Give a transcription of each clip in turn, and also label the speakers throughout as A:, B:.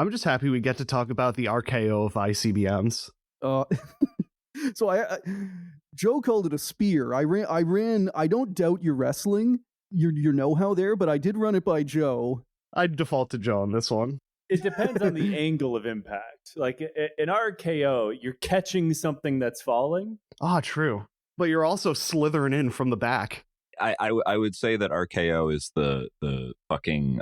A: I'm just happy we get to talk about the RKO of ICBMs.
B: So Joe called it a spear. I ran. I don't doubt your wrestling, your know-how there, but I did run it by Joe.
A: I'd default to Joe on this one.
C: It depends on the angle of impact. Like in RKO, you're catching something that's falling.
A: Ah, true. But you're also slithering in from the back.
D: I would say that RKO is the fucking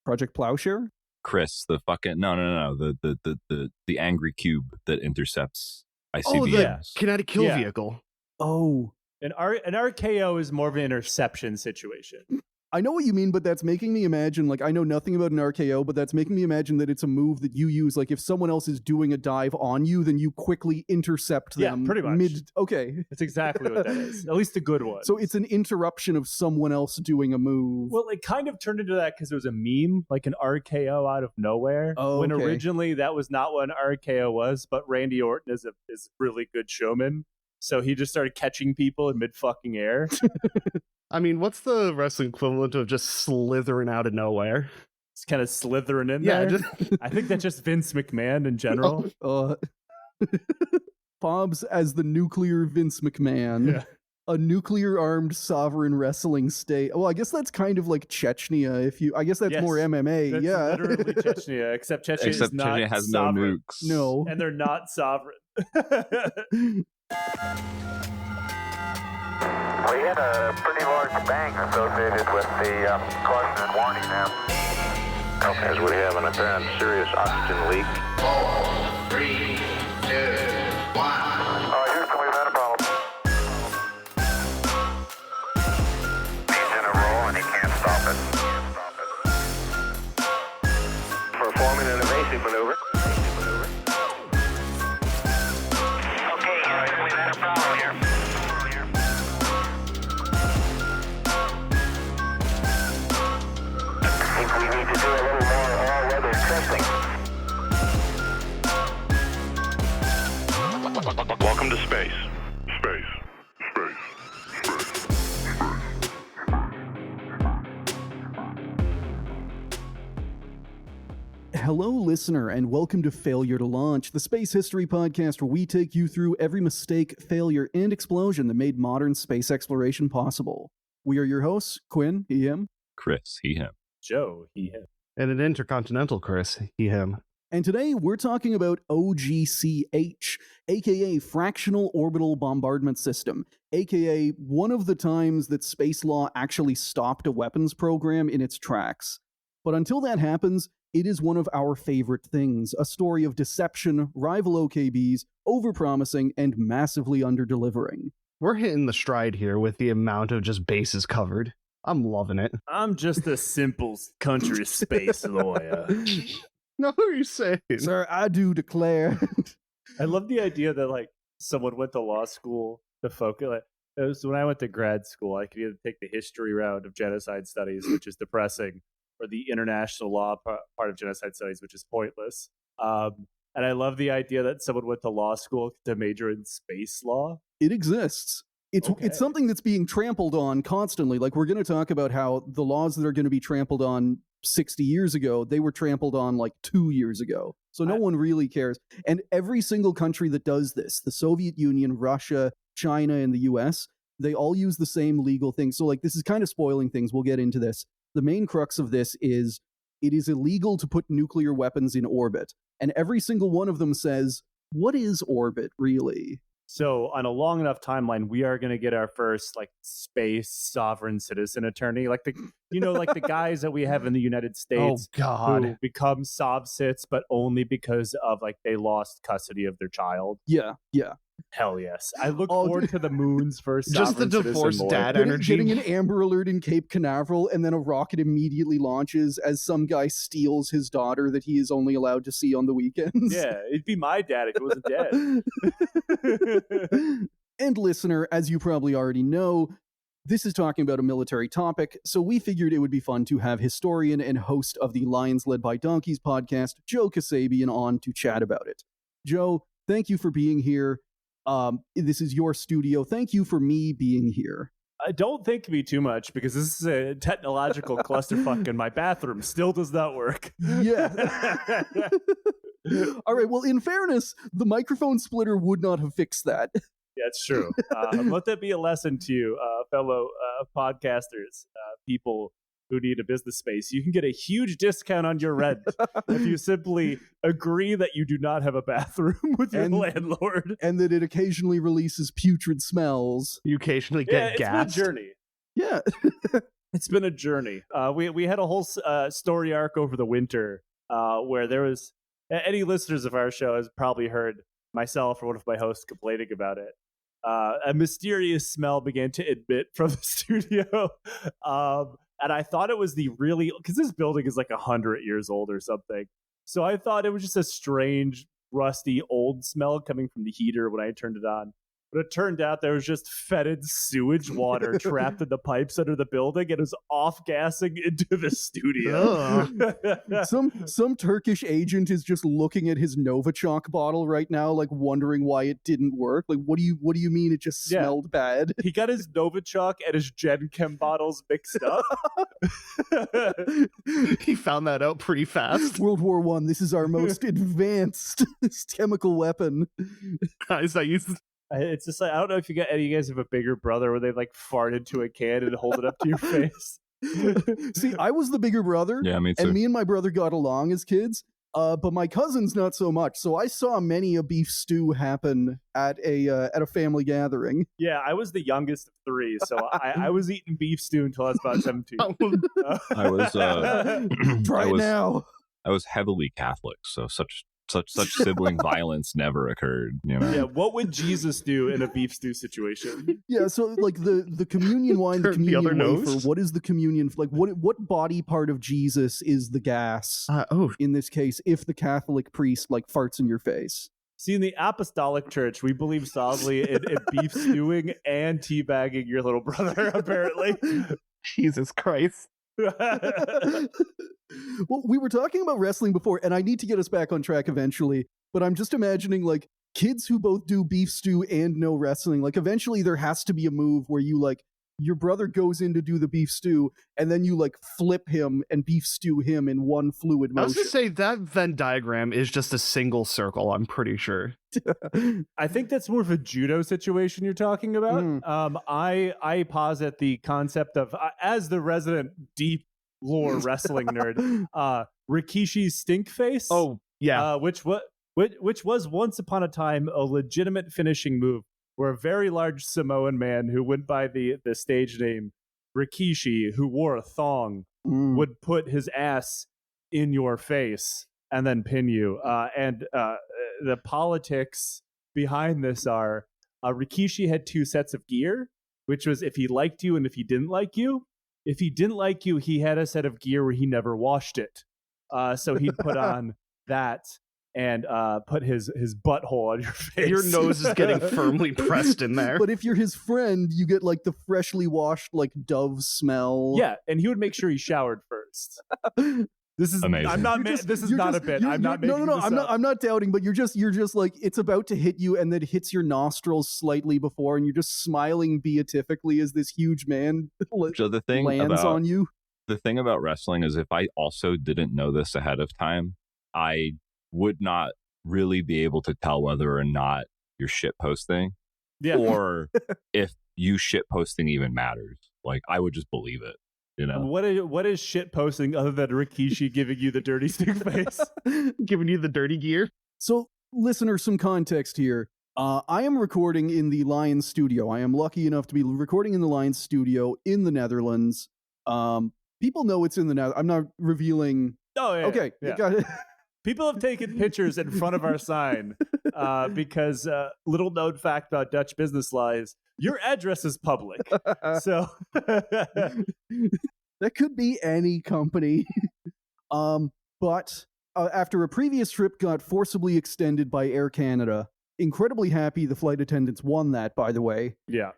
B: Project Plowshare?
D: Chris, the fucking no, the angry cube that intercepts ICBMs.
A: Oh, the kinetic kill vehicle.
B: Oh.
C: An RKO is more of an interception situation.
B: I know what you mean, but that's making me imagine, like, I know nothing about an RKO, but that's making me imagine that it's a move that you use, like, if someone else is doing a dive on you, then you quickly intercept them.
C: Yeah, pretty much.
B: Okay.
C: That's exactly what that is. At least a good one.
B: So it's an interruption of someone else doing a move.
C: Well, it kind of turned into that because it was a meme, like an RKO out of nowhere.
B: Oh,
C: when
B: okay.
C: originally that was not what an RKO was, but Randy Orton is a really good showman. So he just started catching people in mid-fucking air.
A: I mean, what's the wrestling equivalent of just slithering out of nowhere?
C: It's kind of slithering in there. I think that's just Vince McMahon in general.
B: Bob's as the nuclear Vince McMahon.
C: Yeah.
B: A nuclear-armed sovereign wrestling state. Well, I guess that's kind of like Chechnya. I guess that's more MMA.
C: That's literally Chechnya, except
D: Chechnya has
C: sovereign.
D: no nukes.
B: No.
C: And they're not sovereign.
E: We had a pretty large bang associated with the caution and warning now. Okay, as we have an apparent serious oxygen leak.
F: 4, 3, 2, 1.
E: Houston, we've had a problem. He's in a roll and he can't stop it. Performing an evasive maneuver. Okay, Houston, we've had a problem here. I think we need to do a little more all-weather testing. Welcome to space.
B: Hello, listener, and welcome to Failure to Launch, the space history podcast where we take you through every mistake, failure, and explosion that made modern space exploration possible. We are your hosts, Quinn, he, him.
D: Chris, he, him.
C: Joe, he, him.
A: And an intercontinental Chris, he, him.
B: And today we're talking about OGCH, aka Fractional Orbital Bombardment System, aka one of the times that space law actually stopped a weapons program in its tracks. But until that happens, it is one of our favorite things, a story of deception, rival OKBs, overpromising, and massively underdelivering.
A: We're hitting the stride here with the amount of just bases covered. I'm loving it.
C: I'm just a simple country space lawyer.
A: No, what are you saying?
B: Sir, I do declare.
C: I love the idea that like someone went to law school to focus. Like, it was when I went to grad school, I could either take the history route of genocide studies, which is depressing, or the international law part of genocide studies, which is pointless. And I love the idea that someone went to law school to major in space law.
B: It exists. It's something that's being trampled on constantly. Like, we're going to talk about how the laws that are going to be trampled on 60 years ago, they were trampled on like 2 years ago. So no one really cares. And every single country that does this, the Soviet Union, Russia, China, and the US, they all use the same legal thing. So like, this is kind of spoiling things. We'll get into this. The main crux of this is it is illegal to put nuclear weapons in orbit. And every single one of them says, what is orbit really?
C: So on a long enough timeline, we are going to get our first like space sovereign citizen attorney, like the guys that we have in the United States.
A: Oh God,
C: who become sovcits, but only because of like they lost custody of their child.
B: Yeah.
C: Hell yes, I look forward to the moon's first
A: just the
C: sovereign
A: divorced
C: citizen
A: dad
C: lord.
A: energy.
B: Getting an Amber Alert in Cape Canaveral, and then a rocket immediately launches as some guy steals his daughter that he is only allowed to see on the weekends.
C: Yeah, it'd be my dad if it wasn't dead.
B: And listener, as you probably already know, this is talking about a military topic, so we figured it would be fun to have historian and host of the Lions Led by Donkeys podcast, Joe Kassabian, on to chat about it. Joe, thank you for being here. This is your studio. Thank you for me being here.
C: Don't thank me too much because this is a technological clusterfuck and my bathroom still does not work.
B: Yeah. All right. Well, in fairness, the microphone splitter would not have fixed that.
C: Yeah, it's true. Let that be a lesson to you, fellow podcasters, people who need a business space. You can get a huge discount on your rent if you simply agree that you do not have a bathroom with your landlord.
B: And that it occasionally releases putrid smells.
A: You occasionally get gassed.
C: It's been a journey.
B: Yeah.
C: It's been a journey. We had a whole story arc over the winter where there was... Any listeners of our show has probably heard myself or one of my hosts complaining about it. A mysterious smell began to emit from the studio. And I thought it was because this building is like 100 years old or something. So I thought it was just a strange, rusty, old smell coming from the heater when I turned it on. But it turned out there was just fetid sewage water trapped in the pipes under the building, and it was off-gassing into the studio.
B: Some Turkish agent is just looking at his Novichok bottle right now, like wondering why it didn't work. Like, what do you mean it just smelled bad?
C: He got his Novichok and his Gen Chem bottles mixed up.
A: He found that out pretty fast.
B: World War I, this is our most advanced chemical weapon.
A: Guys, I used
C: It's just like, I don't know if you guys have a bigger brother where they like fart into a can and hold it up to your face.
B: See, I was the bigger brother.
D: Yeah, me too.
B: And me and my brother got along as kids. But my cousins not so much. So I saw many a beef stew happen at a family gathering.
C: Yeah, I was the youngest of three, so I was eating beef stew until I was about 17.
D: I was
B: Try it now.
D: I was heavily Catholic, so such sibling violence never occurred, you know.
C: Yeah, what would Jesus do in a beef stew situation?
B: Yeah, so like the communion wine, the
A: Turn the other
B: communion wafer,
A: nose?
B: what is the communion, like what body part of Jesus is the gas in this case if the Catholic priest like farts in your face?
C: See, in the Apostolic Church, we believe solidly in beef stewing and teabagging your little brother, apparently.
A: Jesus Christ.
B: Well, we were talking about wrestling before, and I need to get us back on track eventually, but I'm just imagining like kids who both do beef stew and no wrestling. Like eventually there has to be a move where you like your brother goes in to do the beef stew and then you like flip him and beef stew him in one fluid motion.
A: I was going to say that Venn diagram is just a single circle, I'm pretty sure.
C: I think that's more of a judo situation you're talking about. I posit the concept of, as the resident deep lore wrestling nerd, Rikishi's stink face.
A: Oh, yeah.
C: Which was once upon a time a legitimate finishing move where a very large Samoan man who went by the stage name Rikishi, who wore a thong, would put his ass in your face and then pin you. And the politics behind this are Rikishi had two sets of gear, which was if he liked you and if he didn't like you. If he didn't like you, he had a set of gear where he never washed it. So he'd put on that and put his butthole on your face.
A: Your nose is getting firmly pressed in there.
B: But if you're his friend, you get like the freshly washed like Dove smell.
C: Yeah, and he would make sure he showered first. This is
D: amazing.
C: I'm not. This is not a bit. I'm not making
B: No.
C: this
B: I'm
C: up.
B: not. I'm not doubting. But you're just like it's about to hit you, and then hits your nostrils slightly before, and you're just smiling beatifically as this huge man
D: So the thing
B: lands
D: about
B: on you.
D: the thing about wrestling is if I also didn't know this ahead of time, I would not really be able to tell whether or not you're shit posting
C: Yeah.
D: or if you shit posting even matters. Like I would just believe it, you know.
C: What is shit posting other than Rikishi giving you the dirty stink face?
A: Giving you the dirty gear.
B: So, listener, some context here. I am recording in the Lions studio. I am lucky enough to be recording in the Lions studio in the Netherlands. People know it's in the Netherlands. I'm not revealing.
C: Oh, yeah.
B: Okay,
C: Yeah.
B: got it.
C: People have taken pictures in front of our sign because little known fact about Dutch business law is your address is public. So
B: That could be any company. But after a previous trip got forcibly extended by Air Canada, incredibly happy the flight attendants won that, by the way.
C: yeah.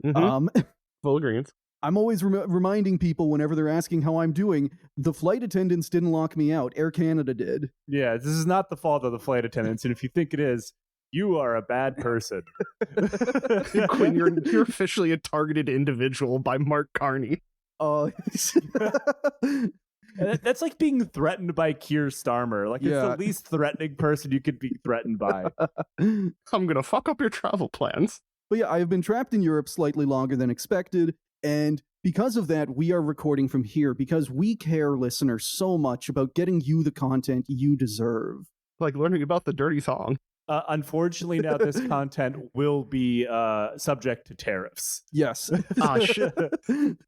A: Full agreement.
B: I'm always reminding people whenever they're asking how I'm doing, the flight attendants didn't lock me out. Air Canada did.
C: Yeah, this is not the fault of the flight attendants. And if you think it is, You are a bad person.
A: Quinn, you're officially a targeted individual by Mark Carney.
C: That's like being threatened by Keir Starmer. Like, it's
B: Yeah.
C: the least threatening person you could be threatened by.
A: I'm gonna fuck up your travel plans.
B: But yeah, I have been trapped in Europe slightly longer than expected, and because of that, we are recording from here because we care, listeners, so much about getting you the content you deserve.
A: Like learning about the dirty thong.
C: Unfortunately, now this content will be subject to tariffs.
B: Yes.
A: Ah, shit.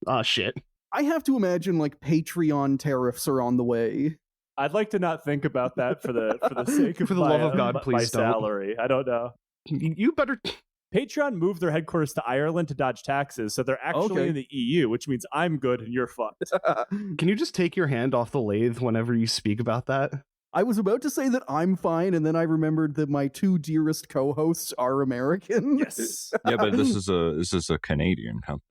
A: Ah, shit.
B: I have to imagine like Patreon tariffs are on the way.
C: I'd like to not think about that for the sake of
A: For the love of God,
C: my
A: please don't.
C: salary. I don't know.
A: You better.
C: Patreon moved their headquarters to Ireland to dodge taxes, so they're actually
B: Okay.
C: in the EU, which means I'm good and you're fucked.
A: Can you just take your hand off the lathe whenever you speak about that?
B: I was about to say that I'm fine, and then I remembered that my two dearest co-hosts are American.
C: Yes.
D: Yeah, but this is a Canadian company.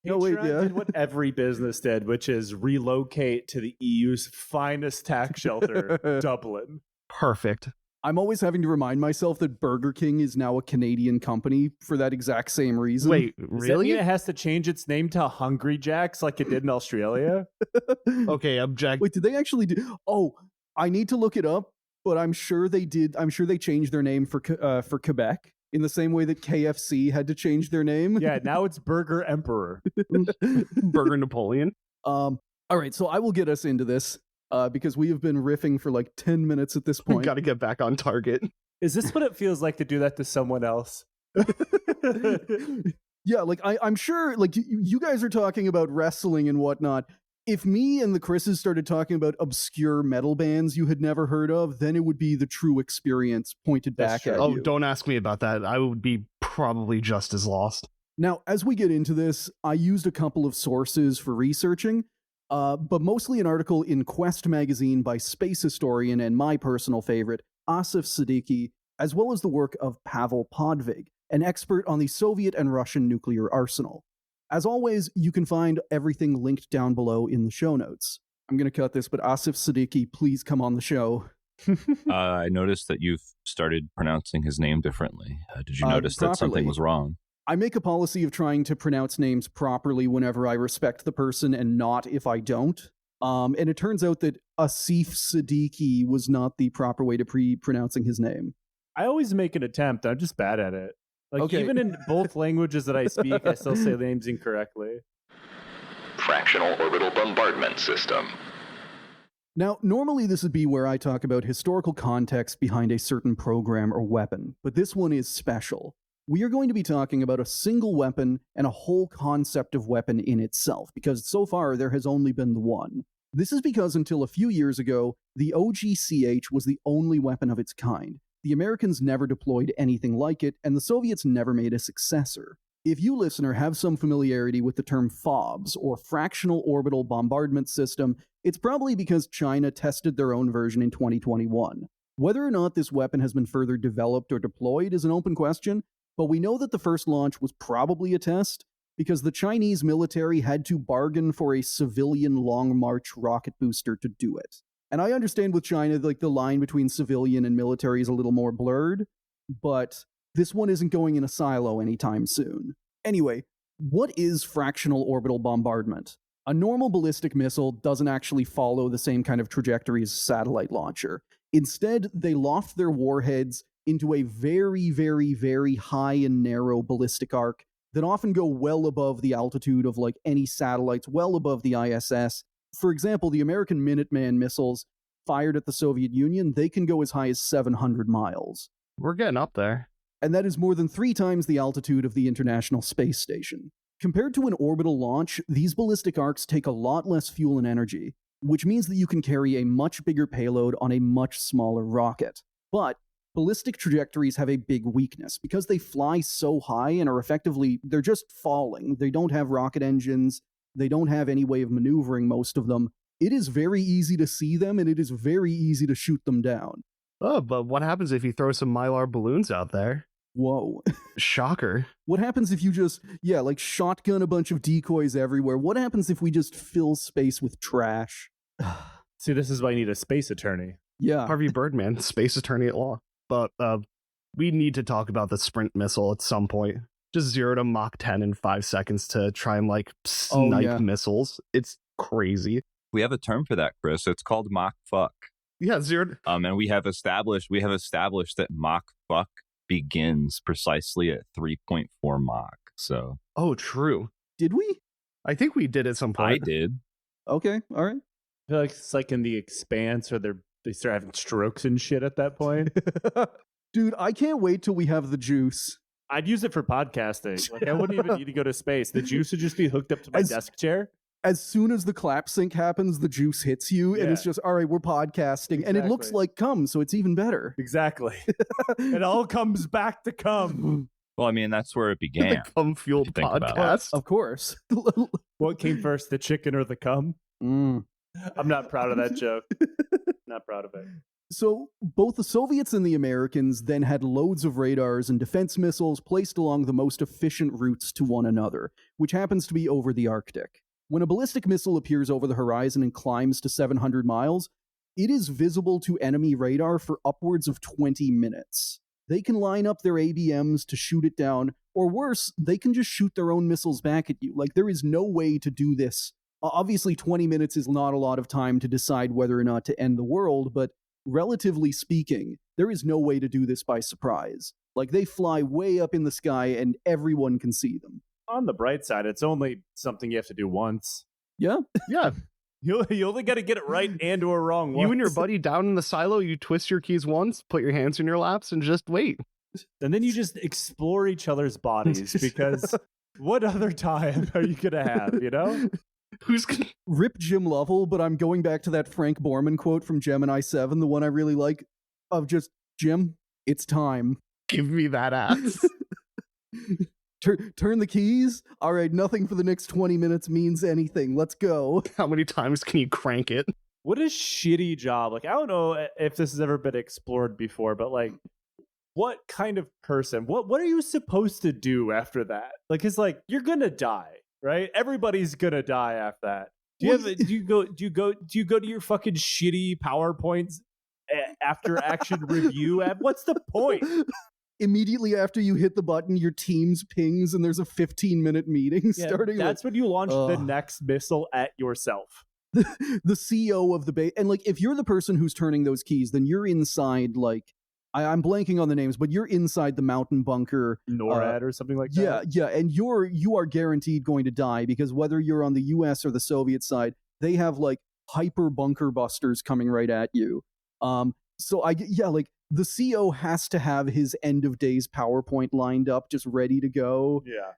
B: No, wait,
C: Patreon
B: yeah.
C: did what every business did, which is relocate to the EU's finest tax shelter, Dublin.
A: Perfect.
B: I'm always having to remind myself that Burger King is now a Canadian company for that exact same reason.
A: Wait,
C: Does that
A: really?
C: mean it has to change its name to Hungry Jack's like it did in Australia?
A: Okay, object.
B: Wait, did they actually do? Oh, I need to look it up, but I'm sure they did. I'm sure they changed their name for Quebec in the same way that KFC had to change their name.
C: Yeah, now it's Burger Emperor.
A: Burger Napoleon.
B: All right, so I will get us into this because we have been riffing for like 10 minutes at this
A: We
B: point.
A: got to get back on target.
C: Is this what it feels like to do that to someone else?
B: Yeah, like I'm sure like you guys are talking about wrestling and whatnot. If me and the Chris's started talking about obscure metal bands you had never heard of, then it would be the true experience pointed
C: That's
B: back at
C: true.
A: Oh,
B: you.
A: don't ask me about that. I would be probably just as lost.
B: Now, as we get into this, I used a couple of sources for researching, but mostly an article in Quest magazine by space historian and my personal favorite, Asif Siddiqui, as well as the work of Pavel Podvig, an expert on the Soviet and Russian nuclear arsenal. As always, you can find everything linked down below in the show notes. I'm going to cut this, but Asif Siddiqui, please come on the show.
D: I noticed that you've started pronouncing his name differently. Did you notice that
B: Properly.
D: something was wrong?
B: I make a policy of trying to pronounce names properly whenever I respect the person and not if I don't. And it turns out that Asif Siddiqui was not the proper way to pronouncing his name.
C: I always make an attempt. I'm just bad at it. Like,
B: Okay.
C: even in both languages that I speak, I still say the names incorrectly.
F: Fractional Orbital Bombardment System.
B: Now, normally this would be where I talk about historical context behind a certain program or weapon, but this one is special. We are going to be talking about a single weapon and a whole concept of weapon in itself, because so far there has only been the one. This is because until a few years ago, the OGCH was the only weapon of its kind. The Americans never deployed anything like it, and the Soviets never made a successor. If you, listener, have some familiarity with the term FOBS, or Fractional Orbital Bombardment System, it's probably because China tested their own version in 2021. Whether or not this weapon has been further developed or deployed is an open question, but we know that the first launch was probably a test, because the Chinese military had to bargain for a civilian Long March rocket booster to do it. And I understand with China, like the line between civilian and military is a little more blurred, but this one isn't going in a silo anytime soon. Anyway, what is fractional orbital bombardment? A normal ballistic missile doesn't actually follow the same kind of trajectory as a satellite launcher. Instead, they loft their warheads into a very, very, very high and narrow ballistic arc that often go well above the altitude of like any satellites, well above the ISS. For example, the American Minuteman missiles fired at the Soviet Union, they can go as high as 700 miles.
A: We're getting up there.
B: And that is more than 3 times the altitude of the International Space Station. Compared to an orbital launch, these ballistic arcs take a lot less fuel and energy, which means that you can carry a much bigger payload on a much smaller rocket. But ballistic trajectories have a big weakness. Because they fly so high and are effectively, they're just falling. They don't have rocket engines. They don't have any way of maneuvering, most of them. It is very easy to see them, and it is very easy to shoot them down.
A: Oh, but what happens if you throw some Mylar balloons out there?
B: Whoa.
A: Shocker.
B: What happens if you just, like shotgun a bunch of decoys everywhere? What happens if we just fill space with trash?
C: See, this is why you need a space attorney.
B: Yeah.
A: Harvey Birdman, space attorney at law. but we need to talk about the sprint missile at some point. Just 0 to Mach 10 in 5 seconds to try and like snipe missiles. It's crazy.
D: We have a term for that, Chris. It's called Mach fuck.
A: Yeah, 0.
D: And we have established that Mach fuck begins precisely at 3.4 Mach. So.
B: Oh,
A: true.
B: Did we?
A: I think we did at some point.
D: I did.
B: Okay, all right.
C: I feel like it's like in The Expanse, or they start having strokes and shit at that point.
B: Dude, I can't wait till we have the juice.
C: I'd use it for podcasting. Like, I wouldn't even need to go to space. The juice would just be hooked up to my desk chair.
B: As soon as the clap sync happens, the juice hits you, and it's just, all right, we're podcasting. Exactly. And it looks like cum, so it's even better.
C: Exactly. It all comes back to cum.
D: Well, I mean, that's where it began.
A: The cum-fueled podcast.
B: Of course.
C: What came first, the chicken or the cum? I'm not proud of that joke. Not proud of it.
B: So both the Soviets and the Americans then had loads of radars and defense missiles placed along the most efficient routes to one another, which happens to be over the Arctic. When a ballistic missile appears over the horizon and climbs to 700 miles, it is visible to enemy radar for upwards of 20 minutes. They can line up their ABMs to shoot it down, or worse, they can just shoot their own missiles back at you. Like, there is no way to do this. Obviously, 20 minutes is not a lot of time to decide whether or not to end the world, but relatively speaking, there is no way to do this by surprise. Like, they fly way up in the sky and everyone can see them.
C: On the bright side, it's only something you have to do once.
B: Yeah.
A: Yeah.
C: You only got to get it right and or wrong once.
A: You and your buddy down in the silo, you twist your keys once, put your hands in your laps, and just wait.
C: And then you just explore each other's bodies, because what other time are you going to have, you know?
A: Who's gonna...
B: Rip Jim Lovell, but I'm going back to that Frank Borman quote from Gemini 7, the one I really like, of just, Jim, it's time.
A: Give me that ass.
B: Turn the keys? All right, nothing for the next 20 minutes means anything. Let's go.
A: How many times can you crank it?
C: What a shitty job. Like, I don't know if this has ever been explored before, but like, what kind of person, what are you supposed to do after that? Like, it's like, you're gonna die, right? Everybody's gonna die after that. Do you go to your fucking shitty PowerPoints after action review app? What's the point?
B: Immediately after you hit the button, your Teams pings and there's a 15-minute meeting starting.
C: That's when you launch the next missile at yourself.
B: The CEO of the base. And like, if you're the person who's turning those keys, then you're inside, like, I'm blanking on the names, but you're inside the mountain bunker.
C: NORAD or something like that.
B: Yeah. And you are guaranteed going to die, because whether you're on the US or the Soviet side, they have like hyper bunker busters coming right at you. Like, the CO has to have his end of days PowerPoint lined up, just ready to go.
C: Yeah.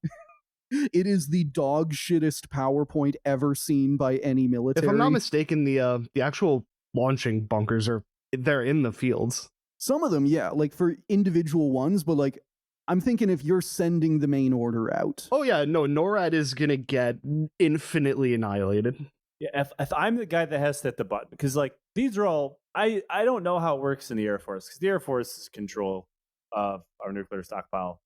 B: It is the dog shittest PowerPoint ever seen by any military.
A: If I'm not mistaken, the actual launching bunkers they're in the fields.
B: Some of them, yeah, like for individual ones, but like, I'm thinking if you're sending the main order out.
A: Oh yeah, no, NORAD is gonna get infinitely annihilated.
C: Yeah, if I'm the guy that has to hit the button, because like, these are all, I don't know how it works in the Air Force, because the Air Force control our nuclear stockpile.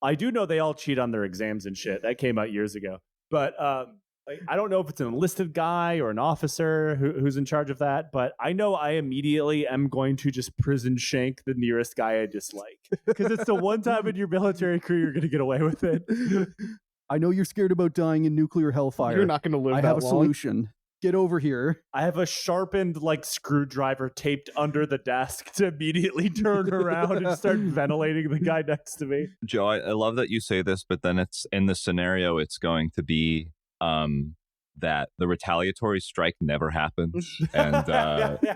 C: I do know they all cheat on their exams and shit. That came out years ago. But I don't know if it's an enlisted guy or an officer who's in charge of that, but I know I immediately am going to just prison shank the nearest guy I dislike, because it's the one time in your military career you're going to get away with it.
B: I know you're scared about dying in nuclear hellfire.
A: You're not going to live that
B: long. I have a
A: solution.
B: Get over here.
C: I have a sharpened like screwdriver taped under the desk to immediately turn around and start ventilating the guy next to me.
D: Joe, I love that you say this, but then it's in the scenario, it's going to be that the retaliatory strike never happened, and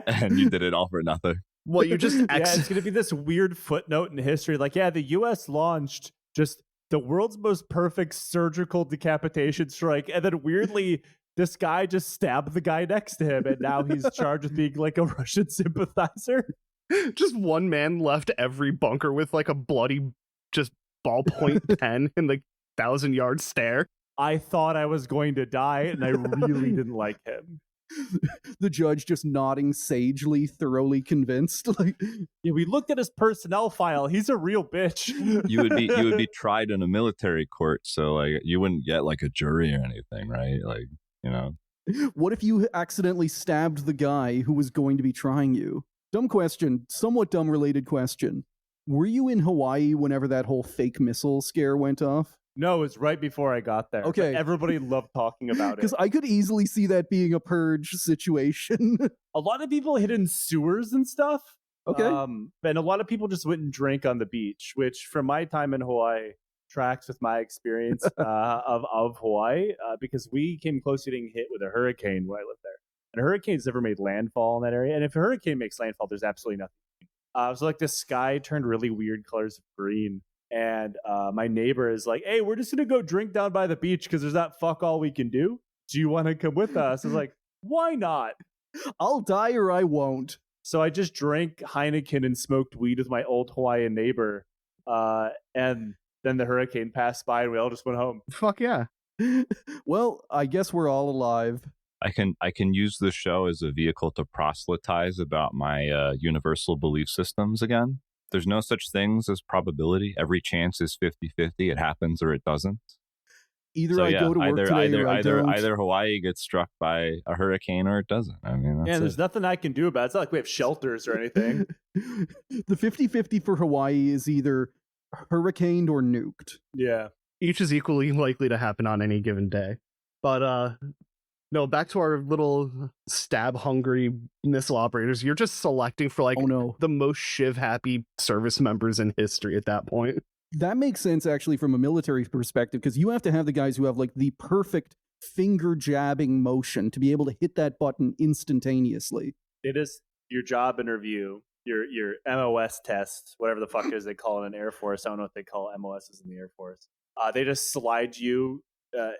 D: and you did it all for nothing.
A: Well, you just
C: it's going to be this weird footnote in history, like, yeah, the U.S. launched just the world's most perfect surgical decapitation strike, and then weirdly, this guy just stabbed the guy next to him, and now he's charged with being like a Russian sympathizer.
A: Just one man left every bunker with like a bloody, just ballpoint pen in the 1,000-yard stare.
C: I thought I was going to die, and I really didn't like him.
B: The judge just nodding sagely, thoroughly convinced. Like,
C: yeah, we looked at his personnel file. He's a real bitch.
D: You would be tried in a military court, so like you wouldn't get like a jury or anything, right? Like, you know.
B: What if you accidentally stabbed the guy who was going to be trying you? Dumb question, somewhat dumb related question. Were you in Hawaii whenever that whole fake missile scare went off?
C: No, it's right before I got there.
B: Okay.
C: But everybody loved talking about it.
B: Because I could easily see that being a purge situation.
C: A lot of people hid in sewers and stuff.
B: Okay.
C: And a lot of people just went and drank on the beach, which from my time in Hawaii tracks with my experience of Hawaii, because we came close to getting hit with a hurricane when I lived there. And a hurricane's never made landfall in that area. And if a hurricane makes landfall, there's absolutely nothing. So like the sky turned really weird colors of green. And my neighbor is like, hey, we're just going to go drink down by the beach because there's not fuck all we can do. Do you want to come with us? I was like, why not?
B: I'll die or I won't.
C: So I just drank Heineken and smoked weed with my old Hawaiian neighbor. And then the hurricane passed by and we all just went home.
A: Fuck yeah.
B: Well, I guess we're all alive.
D: I can use the show as a vehicle to proselytize about my universal belief systems again. There's no such things as probability. Every chance is 50-50. It happens or it doesn't.
B: Either I go to work today or I don't.
D: Either Hawaii gets struck by a hurricane or it doesn't. I mean, that's
C: there's nothing I can do about it. It's not like we have shelters or anything.
B: The 50-50 for Hawaii is either hurricaned or nuked.
C: Yeah.
A: Each is equally likely to happen on any given day. But no, back to our little stab-hungry missile operators. You're just selecting for the most shiv-happy service members in history at that point.
B: That makes sense, actually, from a military perspective, because you have to have the guys who have like the perfect finger-jabbing motion to be able to hit that button instantaneously.
C: It is your job interview, your MOS test, whatever the fuck it is they call it in Air Force. I don't know what they call MOSs in the Air Force. They just slide you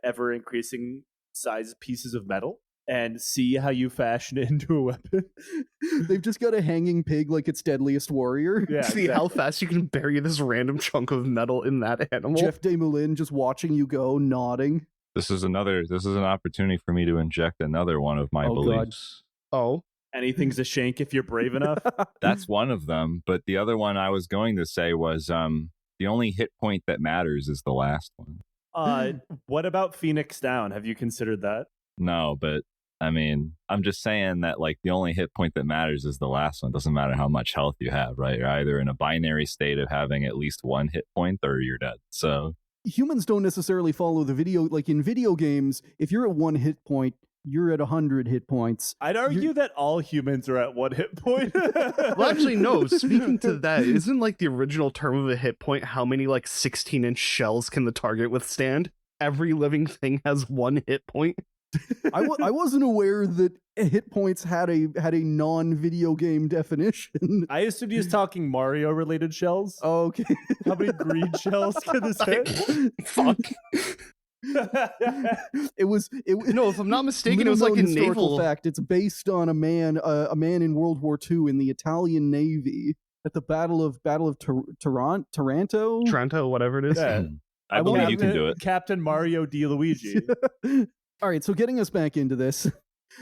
C: ever-increasing size pieces of metal and see how you fashion it into a weapon.
B: They've just got a hanging pig like it's Deadliest Warrior.
A: Yeah, see how fast you can bury this random chunk of metal in that animal.
B: Jeff Desmoulins just watching you go, nodding.
D: This is an opportunity for me to inject another one of my beliefs.
A: God. Oh.
C: Anything's a shank if you're brave enough.
D: That's one of them. But the other one I was going to say was the only hit point that matters is the last one.
C: What about Phoenix Down? Have you considered that?
D: No, but I mean, I'm just saying that like the only hit point that matters is the last one. Doesn't matter how much health you have, right? You're either in a binary state of having at least one hit point or you're dead. So
B: humans don't necessarily follow the video. Like in video games, if you're at 1 hit point, you're at 100 hit points.
C: I'd argue that all humans are at 1 hit point.
A: Well, actually, no. Speaking to that, isn't like the original term of a hit point how many like 16-inch shells can the target withstand? Every living thing has 1 hit point.
B: I wasn't aware that hit points had a non-video game definition.
C: I assumed he was talking Mario-related shells.
B: Oh, okay.
C: How many green shells can this hit?
A: Fuck.
B: It was
A: no, if I'm not mistaken, it was like a naval
B: fact. It's based on a man in World War II in the Italian Navy at the Battle of Taranto,
A: whatever it is.
C: Yeah.
D: I believe you can do it.
C: Captain Mario Di Luigi.
B: All right, so getting us back into this.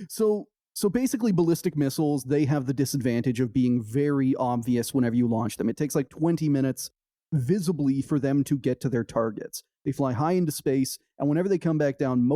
B: So basically ballistic missiles, they have the disadvantage of being very obvious whenever you launch them. It takes like 20 minutes visibly for them to get to their targets. They fly high into space, and whenever they come back down,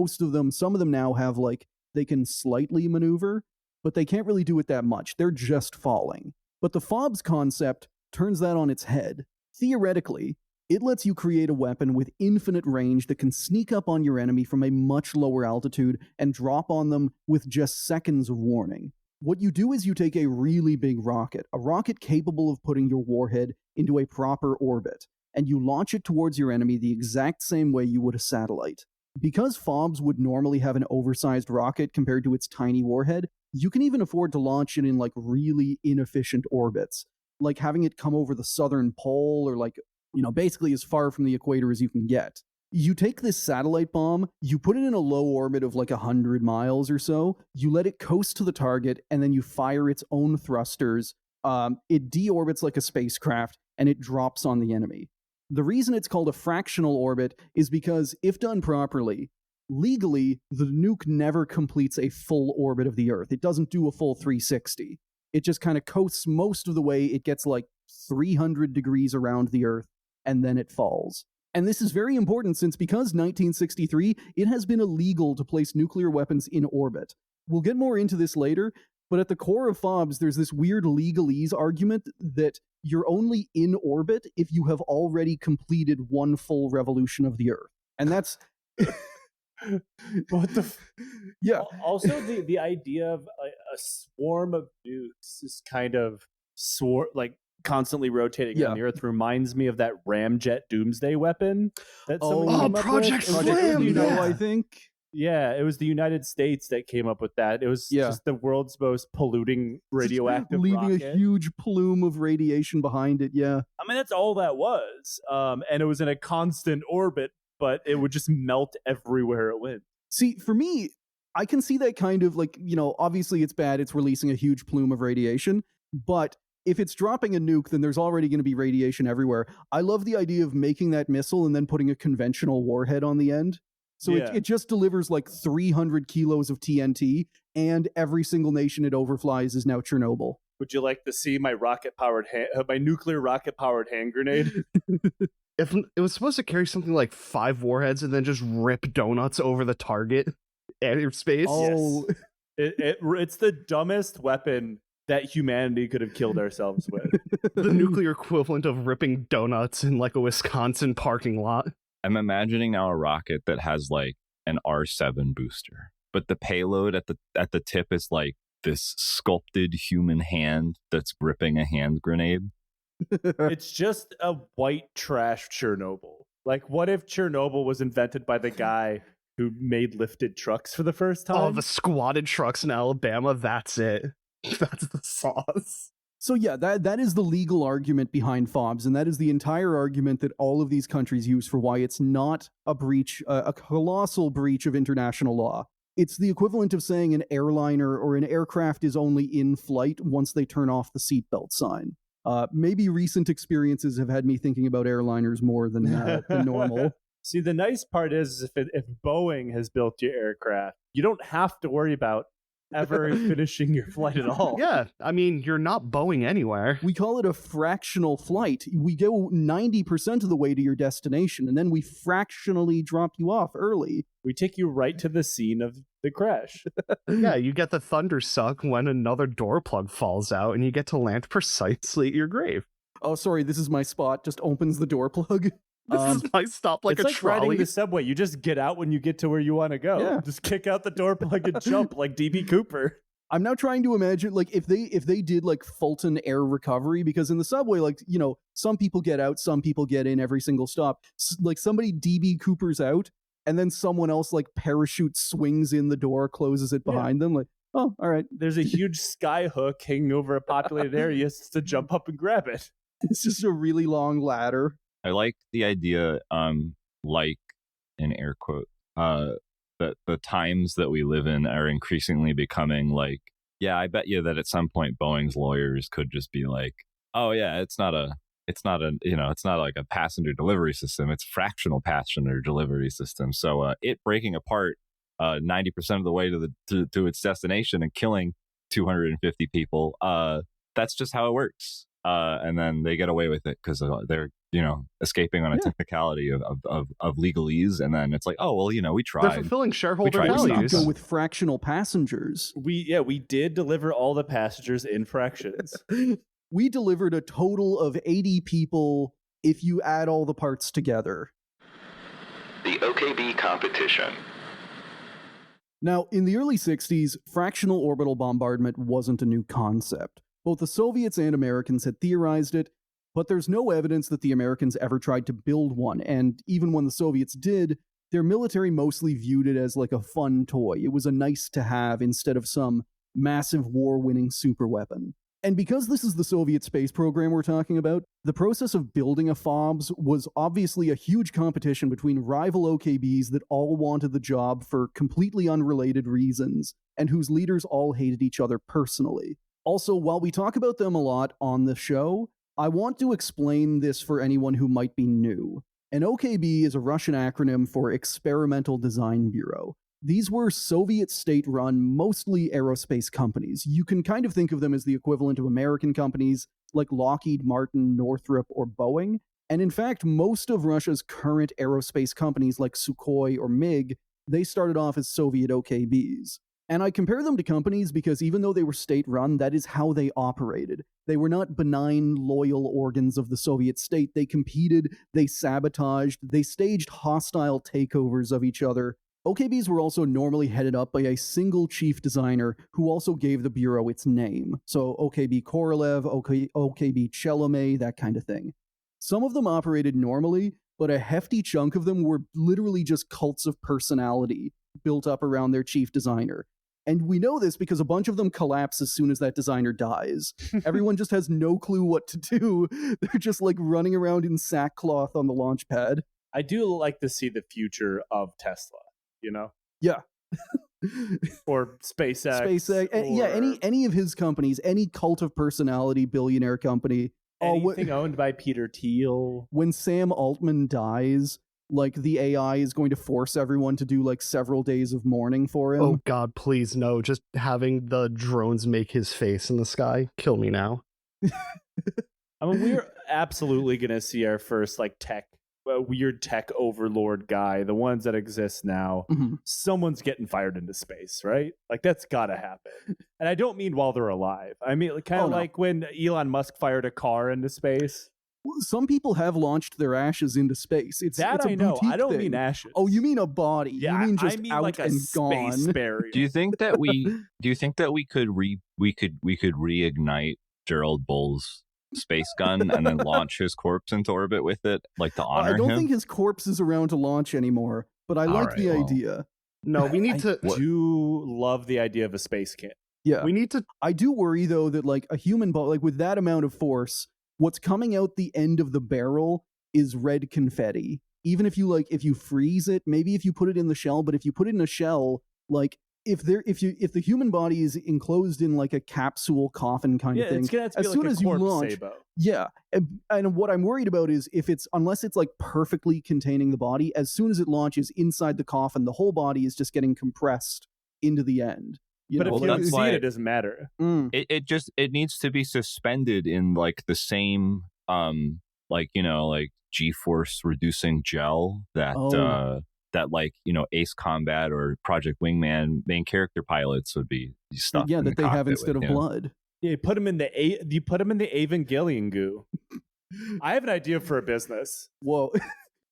B: some of them now have like, they can slightly maneuver, but they can't really do it that much. They're just falling. But the FOBS concept turns that on its head. Theoretically, it lets you create a weapon with infinite range that can sneak up on your enemy from a much lower altitude and drop on them with just seconds of warning. What you do is you take a really big rocket, a rocket capable of putting your warhead into a proper orbit, and you launch it towards your enemy the exact same way you would a satellite. Because FOBS would normally have an oversized rocket compared to its tiny warhead, you can even afford to launch it in like really inefficient orbits, like having it come over the southern pole or like, basically as far from the equator as you can get. You take this satellite bomb, you put it in a low orbit of like 100 miles or so, you let it coast to the target, and then you fire its own thrusters. It deorbits like a spacecraft, and it drops on the enemy. The reason it's called a fractional orbit is because, if done properly, legally, the nuke never completes a full orbit of the Earth. It doesn't do a full 360. It just kind of coasts most of the way. It gets like 300 degrees around the Earth, and then it falls. And this is very important since because 1963, it has been illegal to place nuclear weapons in orbit. We'll get more into this later, But at the core of FOBs, there's this weird legalese argument that you're only in orbit if you have already completed one full revolution of the Earth. And that's...
C: What the?
B: Yeah.
C: Also, the idea of a swarm of nukes is kind of constantly rotating on the Earth reminds me of that ramjet doomsday weapon that somebody came up
A: Project
C: with.
A: Slam,
B: I think.
C: Yeah, it was the United States that came up with that. It was just the world's most polluting radioactive
B: leaving
C: rocket.
B: a huge plume of radiation behind it. Yeah.
C: I mean, that's all that was. And it was in a constant orbit, but it would just melt everywhere it went.
B: See, for me, I can see that kind of obviously it's bad. It's releasing a huge plume of radiation, but if it's dropping a nuke, then there's already going to be radiation everywhere. I love the idea of making that missile and then putting a conventional warhead on the end. So it just delivers 300 kilos of TNT, and every single nation it overflies is now Chernobyl.
C: Would you like to see my my nuclear rocket-powered hand grenade?
A: If it was supposed to carry something like 5 warheads and then just rip donuts over the target airspace.
B: Oh,
C: yes. It's the dumbest weapon that humanity could have killed ourselves with.
A: The nuclear equivalent of ripping donuts in a Wisconsin parking lot.
D: I'm imagining now a rocket that has an R7 booster, but the payload at the tip is this sculpted human hand that's gripping a hand grenade.
C: It's just a white trash Chernobyl. What if Chernobyl was invented by the guy who made lifted trucks for the first time?
A: Oh, the squatted trucks in Alabama, that's it. That's the sauce.
B: So yeah, that is the legal argument behind FOBs, and that is the entire argument that all of these countries use for why it's not a breach, a colossal breach of international law. It's the equivalent of saying an airliner or an aircraft is only in flight once they turn off the seatbelt sign. Maybe recent experiences have had me thinking about airliners more than normal.
C: See, the nice part is if Boeing has built your aircraft, you don't have to worry about ever finishing your flight at all.
A: Yeah, I mean, you're not Boeing anywhere.
B: We call it a fractional flight. We go 90% of the way to your destination, and then we fractionally drop you off early.
C: We take you right to the scene of the crash.
A: Yeah, you get the thunder suck when another door plug falls out, and you get to land precisely at your grave.
B: Oh, sorry, this is my spot. Just opens the door plug.
A: This is my stop
C: it's
A: a
C: like
A: trolley.
C: riding the subway. You just get out when you get to where you want to go.
B: Yeah.
C: Just kick out the door plug and jump like DB Cooper.
B: I'm now trying to imagine if they did Fulton air recovery, because in the subway, some people get out, some people get in every single stop. Somebody DB Coopers out, and then someone else parachute swings in the door, closes it behind them. Oh, all right.
C: There's a huge sky hook hanging over a populated area just to jump up and grab it.
B: It's just a really long ladder.
D: I like the idea, in air quote, that the times that we live in are increasingly becoming I bet you that at some point Boeing's lawyers could just be oh yeah, it's not a a passenger delivery system, it's fractional passenger delivery system. So it breaking apart 90% of the way to its destination and killing 250 people, that's just how it works. And then they get away with it because they're escaping on a technicality of legalese, and then it's oh well, we tried.
A: They're fulfilling shareholder
B: values.
A: values.
B: Go with fractional passengers.
C: We did deliver all the passengers in fractions.
B: We delivered a total of 80 people if you add all the parts together.
F: The OKB competition.
B: Now, in the early 60s, fractional orbital bombardment wasn't a new concept. Both the Soviets and Americans had theorized it, but there's no evidence that the Americans ever tried to build one, and even when the Soviets did, their military mostly viewed it as a fun toy. It was a nice to have instead of some massive war-winning superweapon. And because this is the Soviet space program we're talking about, the process of building a FOBS was obviously a huge competition between rival OKBs that all wanted the job for completely unrelated reasons, and whose leaders all hated each other personally. Also, while we talk about them a lot on the show, I want to explain this for anyone who might be new. An OKB is a Russian acronym for Experimental Design Bureau. These were Soviet state-run, mostly aerospace companies. You can kind of think of them as the equivalent of American companies like Lockheed Martin, Northrop, or Boeing. And in fact, most of Russia's current aerospace companies like Sukhoi or MiG, they started off as Soviet OKBs. And I compare them to companies because even though they were state-run, that is how they operated. They were not benign, loyal organs of the Soviet state. They competed, they sabotaged, they staged hostile takeovers of each other. OKBs were also normally headed up by a single chief designer who also gave the bureau its name. So OKB Korolev, OKB Chelomey, that kind of thing. Some of them operated normally, but a hefty chunk of them were literally just cults of personality built up around their chief designer. And we know this because a bunch of them collapse as soon as that designer dies. Everyone just has no clue what to do. They're just like running around in sackcloth on the launch pad.
C: I do like to see the future of Tesla, you know?
B: Yeah.
C: Or SpaceX.
B: SpaceX. Yeah, any of his companies, any cult of personality billionaire company.
C: Anything owned by Peter Thiel.
B: When Sam Altman dies, like the AI is going to force everyone to do like several days of mourning for him.
A: Oh God, please no. Just having the drones make his face in the sky. Kill me now.
C: I mean, we're absolutely going to see our first like weird tech overlord guy, the ones that exist now.
B: Mm-hmm.
C: Someone's getting fired into space, right? Like that's got to happen. And I don't mean while they're alive. I mean kind of like when Elon Musk fired a car into space.
B: Some people have launched their ashes into space. It's a
C: I know. I don't
B: thing.
C: mean ashes.
B: Oh, you mean a body?
C: Yeah,
B: you mean just
C: I mean
B: out
C: like
B: and gone?
C: Space burial.
D: Do you think that we could reignite Gerald Bull's space gun and then launch his corpse into orbit with it, like to honor him?
B: I don't think his corpse is around to launch anymore, but I like the idea.
A: No, we need to.
C: I do love the idea of a space kit.
B: Yeah,
A: we need to.
B: I do worry though that like a human body, like with that amount of force, what's coming out the end of the barrel is red confetti. Even if you freeze it, maybe if you put it in the shell, but if you put it in a shell, like if the human body is enclosed in like a capsule coffin kind of thing,
C: it's gonna have to be
B: as soon
C: like
B: as you launch,
C: Sabo.
B: yeah. And what I'm worried about is unless it's like perfectly containing the body, as soon as it launches inside the coffin, the whole body is just getting compressed into the end.
C: But if you don't see it doesn't matter.
D: It needs to be suspended in like the same like G-force reducing gel that Ace Combat or Project Wingman main character pilots would be stuff.
B: Yeah, that they have instead of blood.
C: Yeah, you put them in the Evangelion goo. I have an idea for a business.
B: Whoa.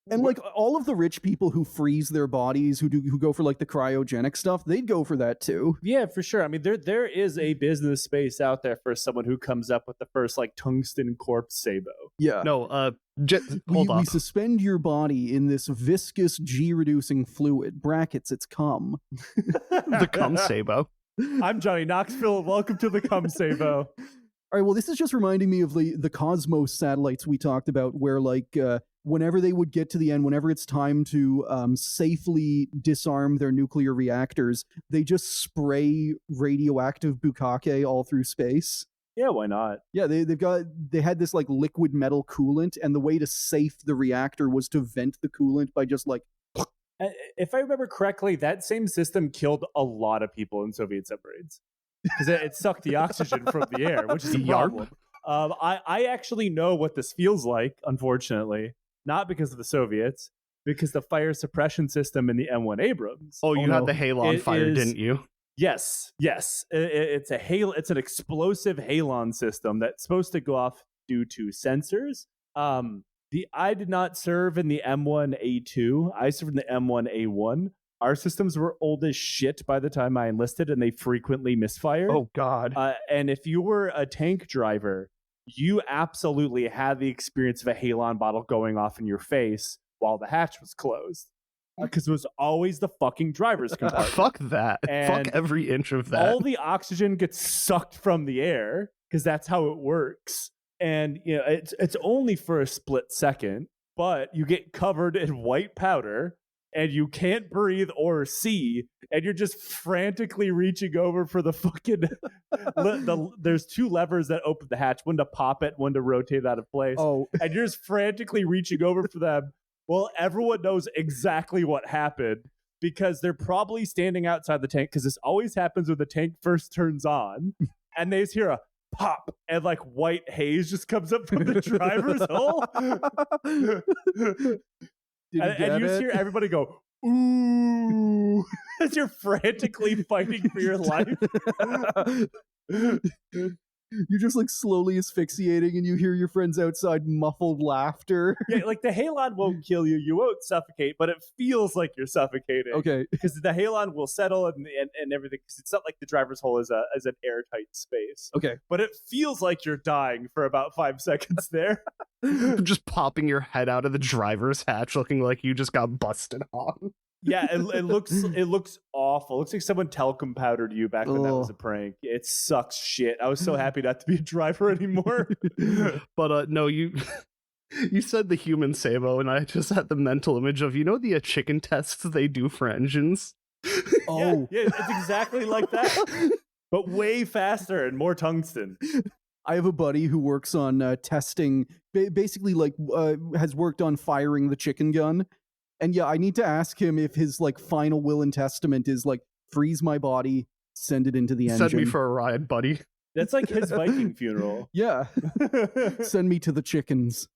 B: And like all of the rich people who freeze their bodies, who go for like the cryogenic stuff, they'd go for that too.
C: Yeah, for sure. I mean, there is a business space out there for someone who comes up with the first like tungsten corpse Sabo.
B: Yeah.
A: No, hold on.
B: We suspend your body in this viscous G-reducing fluid. Brackets, it's cum.
A: The cum Sabo.
C: I'm Johnny Knoxville. Welcome to the cum Sabo.
B: All right, well, this is just reminding me of the Cosmos satellites we talked about, where like whenever they would get to the end, whenever it's time to safely disarm their nuclear reactors, they just spray radioactive bukkake all through space.
C: Yeah, why not?
B: Yeah, they had this like liquid metal coolant, and the way to safe the reactor was to vent the coolant by just like.
C: If I remember correctly, that same system killed a lot of people in Soviet submarines because it sucked the oxygen from the air, which is a problem. I actually know what this feels like, unfortunately. Not because of the Soviets, because the fire suppression system in the M1 Abrams.
A: Oh, you had the halon fire, didn't you?
C: Yes. It's an explosive halon system that's supposed to go off due to sensors. I did not serve in the M1A2. I served in the M1A1. Our systems were old as shit by the time I enlisted, and they frequently misfired.
A: Oh, God.
C: And if you were a tank driver, you absolutely had the experience of a halon bottle going off in your face while the hatch was closed. Because it was always the fucking driver's compartment.
A: Fuck that.
C: And
A: fuck every inch of that.
C: All the oxygen gets sucked from the air because that's how it works. And it's only for a split second, but you get covered in white powder and you can't breathe or see, and you're just frantically reaching over for the fucking there's two levers that open the hatch, one to pop it, one to rotate it out of place.
B: Oh.
C: And you're just frantically reaching over for them. Well, everyone knows exactly what happened because they're probably standing outside the tank, because this always happens when the tank first turns on, and they just hear a pop, and like white haze just comes up from the driver's hole. And you just hear everybody go, ooh, as you're frantically fighting for your life.
B: You're just like slowly asphyxiating and you hear your friends outside muffled laughter.
C: Yeah, like the halon won't kill you. You won't suffocate, but it feels like you're suffocating.
B: Okay.
C: Because the halon will settle and everything. Because it's not like the driver's hole is an airtight space.
B: Okay.
C: But it feels like you're dying for about 5 seconds there.
A: Just popping your head out of the driver's hatch looking like you just got busted on.
C: Yeah, it looks awful. It looks like someone talcum powdered you back when that was a prank. It sucks shit. I was so happy not to be a driver anymore.
A: But no, you said the human Sabo, and I just had the mental image of, the chicken tests they do for engines?
B: Oh.
C: Yeah, it's exactly like that. But way faster and more tungsten.
B: I have a buddy who works on testing, basically has worked on firing the chicken gun. And yeah, I need to ask him if his final will and testament is freeze my body, send it into the engine.
A: Send me for a ride, buddy.
C: That's like his Viking funeral.
B: Yeah. Send me to the chickens.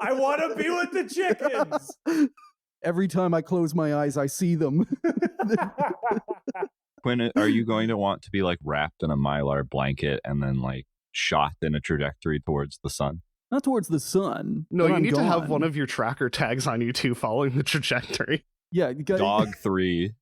C: I want to be with the chickens.
B: Every time I close my eyes, I see them.
D: Quinn, are you going to want to be wrapped in a Mylar blanket and then shot in a trajectory towards the sun?
B: Not towards the sun.
A: No, you need to have one of your tracker tags on you too, following the trajectory.
B: Yeah, you got
D: Dog 3.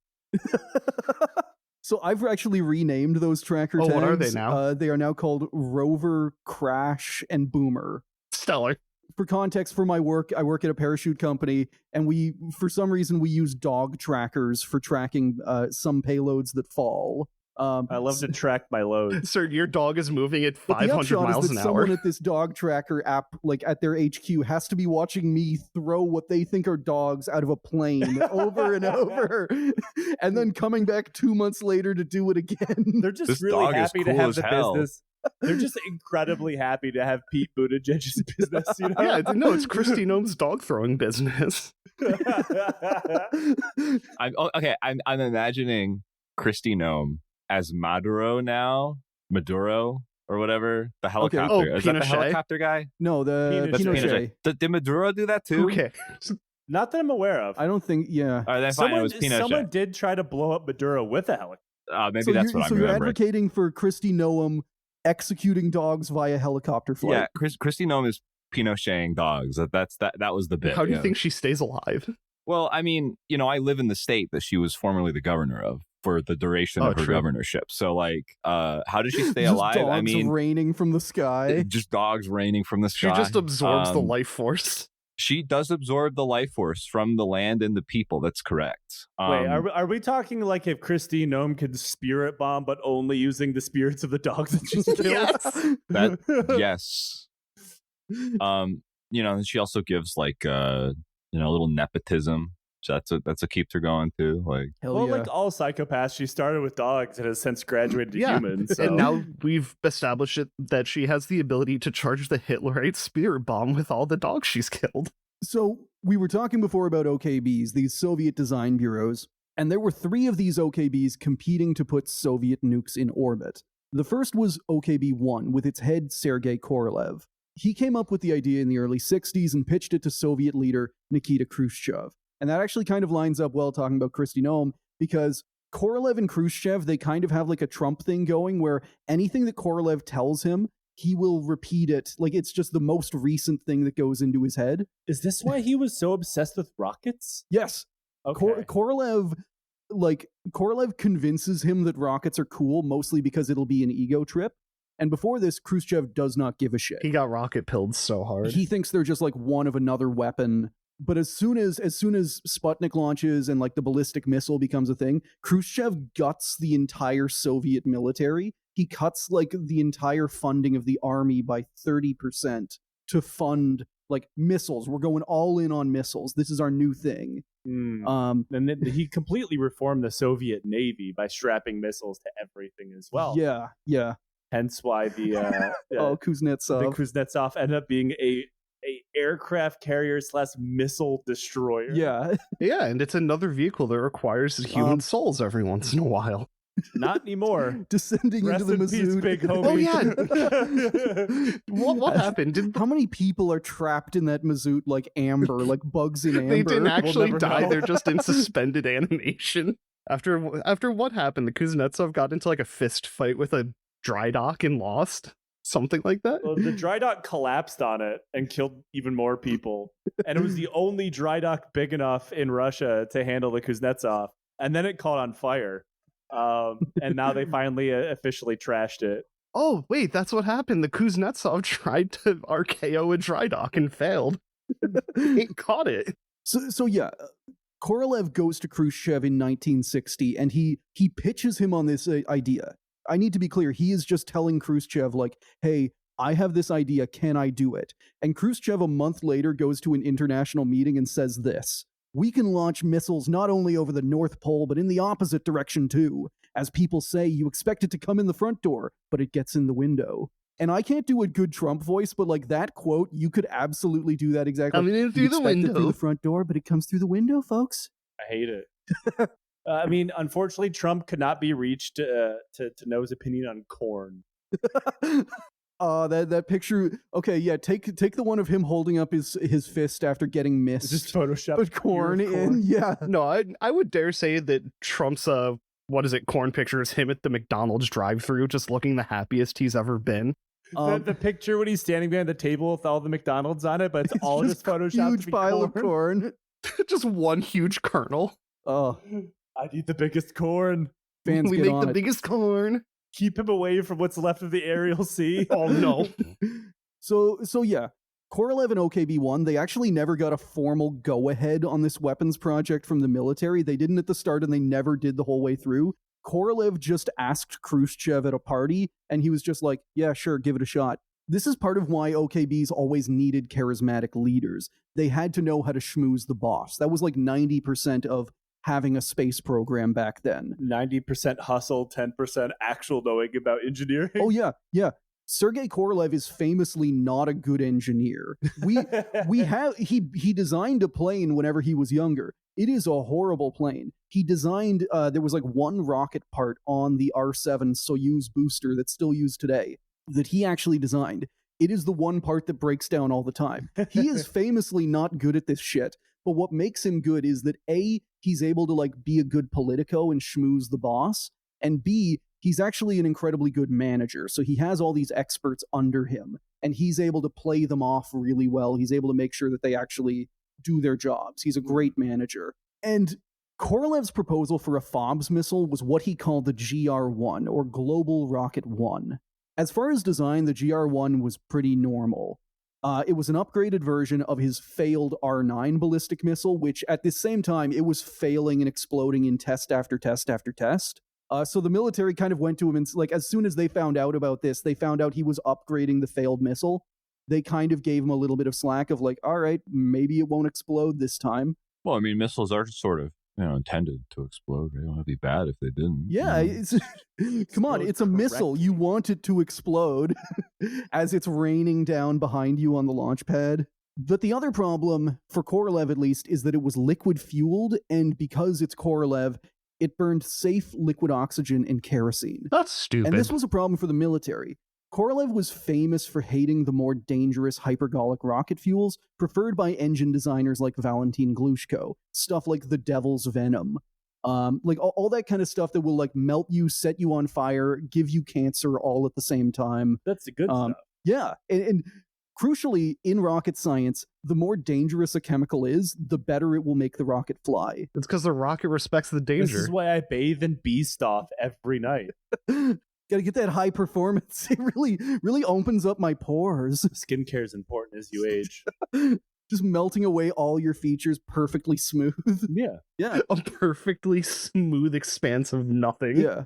B: So I've actually renamed those tracker tags.
A: What are they now?
B: They are now called Rover, Crash, and Boomer.
A: Stellar.
B: For context, for my work, I work at a parachute company, and for some reason, we use dog trackers for tracking some payloads that fall.
C: I love to track my loads.
A: Sir, your dog is moving at 500 miles an hour.
B: Someone at this dog tracker app, at their HQ, has to be watching me throw what they think are dogs out of a plane over and over, and then coming back 2 months later to do it again.
C: They're just
D: this
C: really happy to have the
D: hell.
C: business. They're just incredibly happy to have Pete Buttigieg's business.
A: Yeah, no, it's Christy Gnome's dog throwing business.
D: I'm imagining Christy Gnome as Maduro or whatever, the helicopter.
A: Oh,
D: is that the
A: Pinochet?
D: helicopter guy?
B: No, the
C: Pinochet.
B: Pinochet.
D: Did Maduro do that too?
A: Okay.
C: Not that I'm aware of.
B: I don't think. Yeah.
D: All right, then fine. It was Pinochet.
C: Someone did try to blow up Maduro with a helicopter.
D: Maybe that's what I'm
B: you're
D: remembering.
B: advocating for Christy Noam executing dogs via helicopter flight.
D: Yeah, Christy Gnome is Pinocheting dogs. That was the bit.
A: How do you think she stays alive?
D: Well, I mean, I live in the state that she was formerly the governor of for the duration of her governorship. So, how did she stay
B: just
D: alive?
B: Dogs
D: I mean,
B: raining from the sky.
D: Just dogs raining from the sky.
A: She just absorbs the life force.
D: She does absorb the life force from the land and the people. That's correct.
C: Wait, are we talking if Christine Gnome could spirit bomb, but only using the spirits of the dogs that she's killed?
D: Yes. And she also gives a little nepotism. So that's what keeps her going too.
C: Like all psychopaths, she started with dogs and has since graduated to humans. So.
A: And now we've established that she has the ability to charge the Hitlerite spirit bomb with all the dogs she's killed.
B: So we were talking before about OKBs, these Soviet design bureaus, and there were 3 of these OKBs competing to put Soviet nukes in orbit. The first was OKB-1 with its head Sergei Korolev. He came up with the idea in the early 60s and pitched it to Soviet leader Nikita Khrushchev. And that actually kind of lines up well talking about Christy Gnome, because Korolev and Khrushchev, they kind of have a Trump thing going where anything that Korolev tells him, he will repeat it. It's just the most recent thing that goes into his head.
C: Is this why he was so obsessed with rockets?
B: Yes.
C: Okay.
B: Korolev convinces him that rockets are cool, mostly because it'll be an ego trip. And before this, Khrushchev does not give a shit.
A: He got rocket pilled so hard.
B: He thinks they're just one of another weapon. But as soon as Sputnik launches and the ballistic missile becomes a thing, Khrushchev guts the entire Soviet military. He cuts the entire funding of the army by 30% to fund missiles. We're going all in on missiles. This is our new thing.
C: And then he completely reformed the Soviet Navy by strapping missiles to everything as well.
B: Yeah.
C: Hence why the
B: Kuznetsov
C: ended up being a aircraft carrier / missile destroyer.
B: Yeah.
A: Yeah, and it's another vehicle that requires human souls every once in a while.
C: Not anymore.
B: Descending
C: Rest
B: into the
C: in peace,
B: Mazoot.
C: big homie.
A: Oh, yeah. what happened?
B: How many people are trapped in that Mazoot like amber, like bugs in amber?
A: They didn't actually
C: never
A: die.
C: know.
A: They're just in suspended animation. After what happened, the Kuznetsov got into like a fist fight with a dry dock and lost. Something like that.
C: Well, the dry dock collapsed on it and killed even more people. And it was the only dry dock big enough in Russia to handle the Kuznetsov. And then it caught on fire. And now they finally officially trashed it.
A: Oh, wait, that's what happened. The Kuznetsov tried to RKO a dry dock and failed. It caught it.
B: So yeah, Korolev goes to Khrushchev in 1960, and he pitches him on this idea. I need to be clear, he is just telling Khrushchev, like, hey, I have this idea, can I do it? And Khrushchev a month later goes to an international meeting and says this: we can launch missiles not only over the North Pole, but in the opposite direction too. As people say, you expect it to come in the front door, but it gets in the window. And I can't do a good Trump voice, but like that quote, you could absolutely do that exactly.
A: Coming in
B: You
A: through the
B: expect it
A: window.
B: through the front door, but it comes through the window, folks.
C: I hate it. I mean, unfortunately, Trump could not be reached to know his opinion on corn.
B: That picture. Okay, yeah. Take the one of him holding up his fist after getting missed.
C: Just Photoshop.
B: Put corn in. Yeah.
A: No, I would dare say that Trump's corn picture is him at the McDonald's drive-thru, just looking the happiest he's ever been.
C: The picture when he's standing behind the table with all the McDonald's on it, but it's all just Photoshop.
B: Huge pile of corn.
A: Just one huge kernel.
B: Oh,
C: I'd eat the biggest corn.
B: fans
A: We
B: get
A: make
B: on
A: the
B: it.
A: biggest corn.
C: Keep him away from what's left of the aerial sea.
A: Oh no.
B: So yeah, Korolev and OKB-1, they actually never got a formal go-ahead on this weapons project from the military. They didn't at the start, and they never did the whole way through. Korolev just asked Khrushchev at a party, and he was just like, yeah, sure, give it a shot. This is part of why OKBs always needed charismatic leaders. They had to know how to schmooze the boss. That was like 90% of having a space program back then.
C: 90% hustle, 10% actual knowing about engineering.
B: Oh yeah. Sergei Korolev is famously not a good engineer. He designed a plane whenever he was younger. It is a horrible plane. He designed there was like one rocket part on the R7 Soyuz booster that's still used today that he actually designed. It is the one part that breaks down all the time. He is famously not good at this shit. But what makes him good is that A, he's able to like be a good politico and schmooze the boss, and B, he's actually an incredibly good manager. So he has all these experts under him, and he's able to play them off really well. He's able to make sure that they actually do their jobs. He's a great manager. And Korolev's proposal for a FOBS missile was what he called the GR-1, or Global Rocket 1. As far as design, the GR-1 was pretty normal. It was an upgraded version of his failed R9 ballistic missile, which at the same time, it was failing and exploding in test after test after test. So the military kind of went to him and, like, as soon as they found out about this, they found out he was upgrading the failed missile. They kind of gave him a little bit of slack of like, all right, maybe it won't explode this time.
D: Well, I mean, missiles are sort of, intended to explode. Right? It would be bad if they didn't.
B: Yeah, it's come on, it's a missile. You want it to explode as it's raining down behind you on the launch pad. But the other problem, for Korolev at least, is that it was liquid fueled, and because it's Korolev, it burned safe liquid oxygen and kerosene.
A: That's stupid.
B: And this was a problem for the military. Korolev was famous for hating the more dangerous hypergolic rocket fuels preferred by engine designers like Valentin Glushko, stuff like the Devil's Venom, like all that kind of stuff that will like melt you, set you on fire, give you cancer all at the same time.
C: That's the good stuff.
B: Yeah, and crucially, in rocket science, the more dangerous a chemical is, the better it will make the rocket fly.
A: It's because the rocket respects the danger.
C: This is why I bathe in bee stuff every night.
B: Gotta get that high performance. It really opens up my pores.
C: Skincare is important as you age.
B: Just melting away all your features perfectly smooth. Yeah.
A: A perfectly smooth expanse of nothing.
B: Yeah.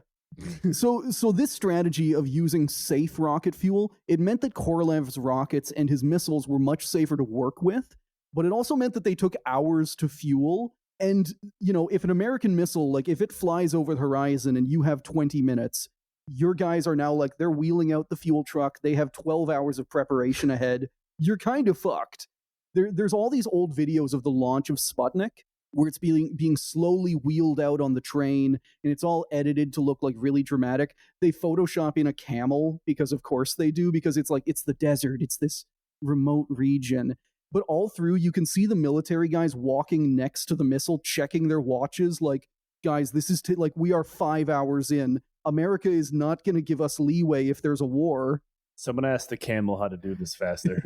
B: So this strategy of using safe rocket fuel, it meant that Korolev's rockets and his missiles were much safer to work with, but it also meant that they took hours to fuel. And, if an American missile, like if it flies over the horizon and you have 20 minutes, your guys are now like, they're wheeling out the fuel truck. They have 12 hours of preparation ahead. You're kind of fucked. There's all these old videos of the launch of Sputnik, where it's being slowly wheeled out on the train, and it's all edited to look like really dramatic. They Photoshop in a camel, because of course they do, because it's like, it's the desert, it's this remote region. But all through, you can see the military guys walking next to the missile, checking their watches, like, guys, this is like, we are 5 hours in. America is not going to give us leeway if there's a war.
C: Someone asked the camel how to do this faster.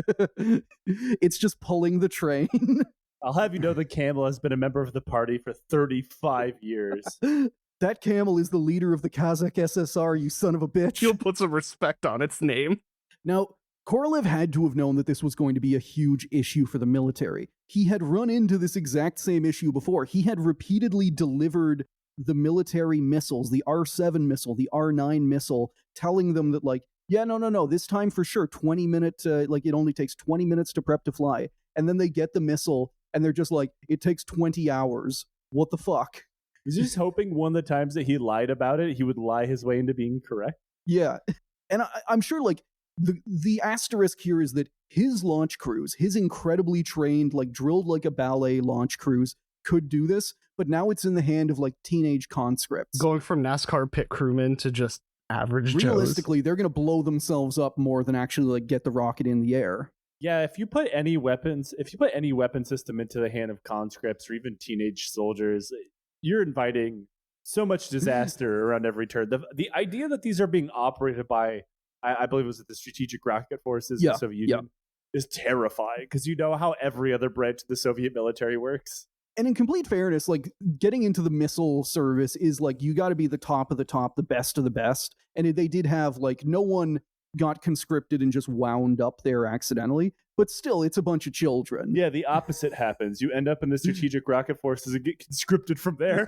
B: It's just pulling the train.
C: I'll have you know the camel has been a member of the party for 35 years.
B: That camel is the leader of the Kazakh SSR, you son of a bitch.
A: You'll put some respect on its name.
B: Now, Korolev had to have known that this was going to be a huge issue for the military. He had run into this exact same issue before. He had repeatedly delivered the military missiles, the R7 missile, the R9 missile, telling them that, like, yeah, no, this time for sure, 20-minute, it only takes 20 minutes to prep to fly. And then they get the missile, and they're just like, it takes 20 hours. What the fuck?
C: He's just hoping one of the times that he lied about it, he would lie his way into being correct.
B: Yeah. And I'm sure, like, the asterisk here is that his launch crews, his incredibly trained, like, drilled like a ballet launch crews, could do this, but now it's in the hand of, like, teenage conscripts.
A: Going from NASCAR pit crewmen to just average Joes.
B: Realistically, they're going to blow themselves up more than actually, like, get the rocket in the air.
C: Yeah, if you put any weapon system into the hand of conscripts or even teenage soldiers, you're inviting so much disaster around every turn. The idea that these are being operated by, I believe it was the Strategic Rocket Forces of the Soviet Union, is terrifying, because you know how every other branch of the Soviet military works.
B: And in complete fairness, like, getting into the missile service is like, you got to be the top of the top, the best of the best. And they did have, like, no one got conscripted and just wound up there accidentally, but still, it's a bunch of children.
C: Yeah, the opposite happens. You end up in the Strategic Rocket Forces and get conscripted from there.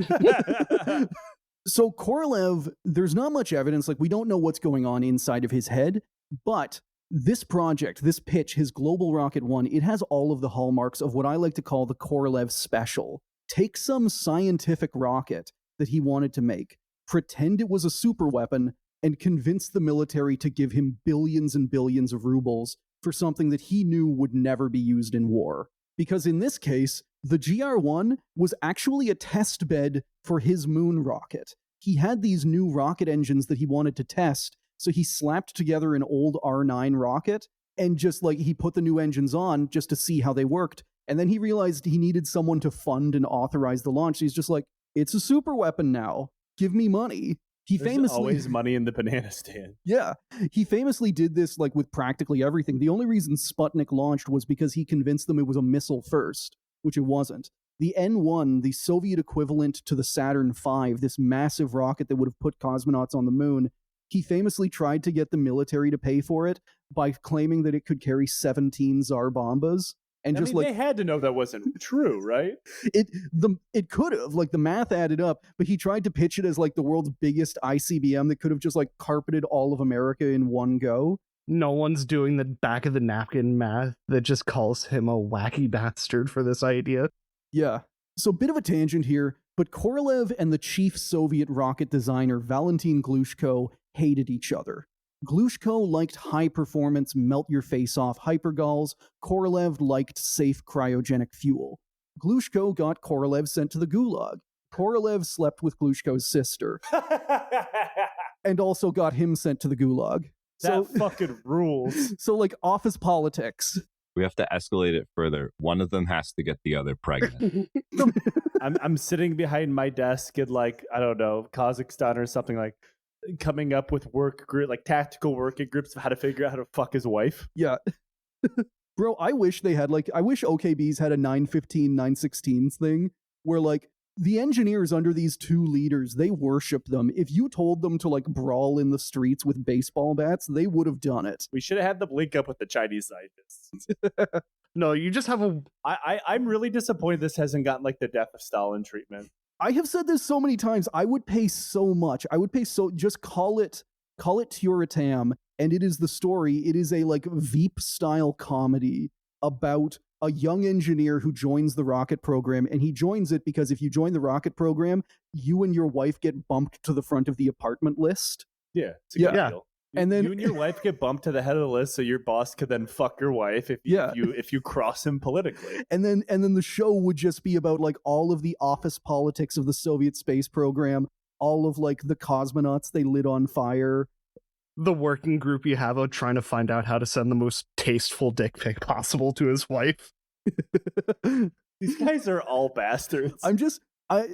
B: So Korolev, there's not much evidence, like, we don't know what's going on inside of his head, but this project, this pitch, his Global Rocket 1, it has all of the hallmarks of what I like to call the Korolev special. Take some scientific rocket that he wanted to make, pretend it was a super weapon, and convince the military to give him billions and billions of rubles for something that he knew would never be used in war. Because in this case, the GR-1 was actually a test bed for his moon rocket. He had these new rocket engines that he wanted to test, so he slapped together an old R9 rocket and just, like, he put the new engines on just to see how they worked. And then he realized he needed someone to fund and authorize the launch. So he's just like, it's a super weapon now. Give me money.
C: There's always money in the banana stand.
B: Yeah. He famously did this, like, with practically everything. The only reason Sputnik launched was because he convinced them it was a missile first, which it wasn't. The N-1, the Soviet equivalent to the Saturn V, this massive rocket that would have put cosmonauts on the moon, he famously tried to get the military to pay for it by claiming that it could carry 17 Tsar bombas. And
C: they had to know that wasn't true, right?
B: It could have, like, the math added up, but he tried to pitch it as, like, the world's biggest ICBM that could have just, like, carpeted all of America in one go.
A: No one's doing the back of the napkin math that just calls him a wacky bastard for this idea.
B: Yeah. So, bit of a tangent here, but Korolev and the chief Soviet rocket designer Valentin Glushko hated each other. Glushko liked high-performance, melt-your-face-off hypergalls. Korolev liked safe cryogenic fuel. Glushko got Korolev sent to the Gulag. Korolev slept with Glushko's sister. And also got him sent to the Gulag.
C: That fucking rules.
B: So, like, office politics.
D: We have to escalate it further. One of them has to get the other pregnant.
C: I'm sitting behind my desk in, like, I don't know, Kazakhstan or something, like, coming up with tactical working groups of how to figure out how to fuck his wife.
B: Yeah. Bro, I wish OKBs had a 915, 916s thing where, like, the engineers under these two leaders, they worship them. If you told them to, like, brawl in the streets with baseball bats, they would have done it.
C: We should have had them link up with the Chinese scientists.
A: No, you just have a...
C: I'm really disappointed this hasn't gotten, like, the death of Stalin treatment.
B: I have said this so many times. I would pay so much. Just call it Turatam, and it is the story. It is a, like, Veep-style comedy about a young engineer who joins the rocket program, and he joins it because if you join the rocket program, you and your wife get bumped to the front of the apartment list.
C: Yeah, it's a good deal.
B: And then
C: you and your wife get bumped to the head of the list, so your boss could then fuck your wife if you cross him politically.
B: And then the show would just be about like all of the office politics of the Soviet space program, all of like the cosmonauts they lit on fire,
A: the working group you have of trying to find out how to send the most tasteful dick pic possible to his wife.
C: These guys are all bastards.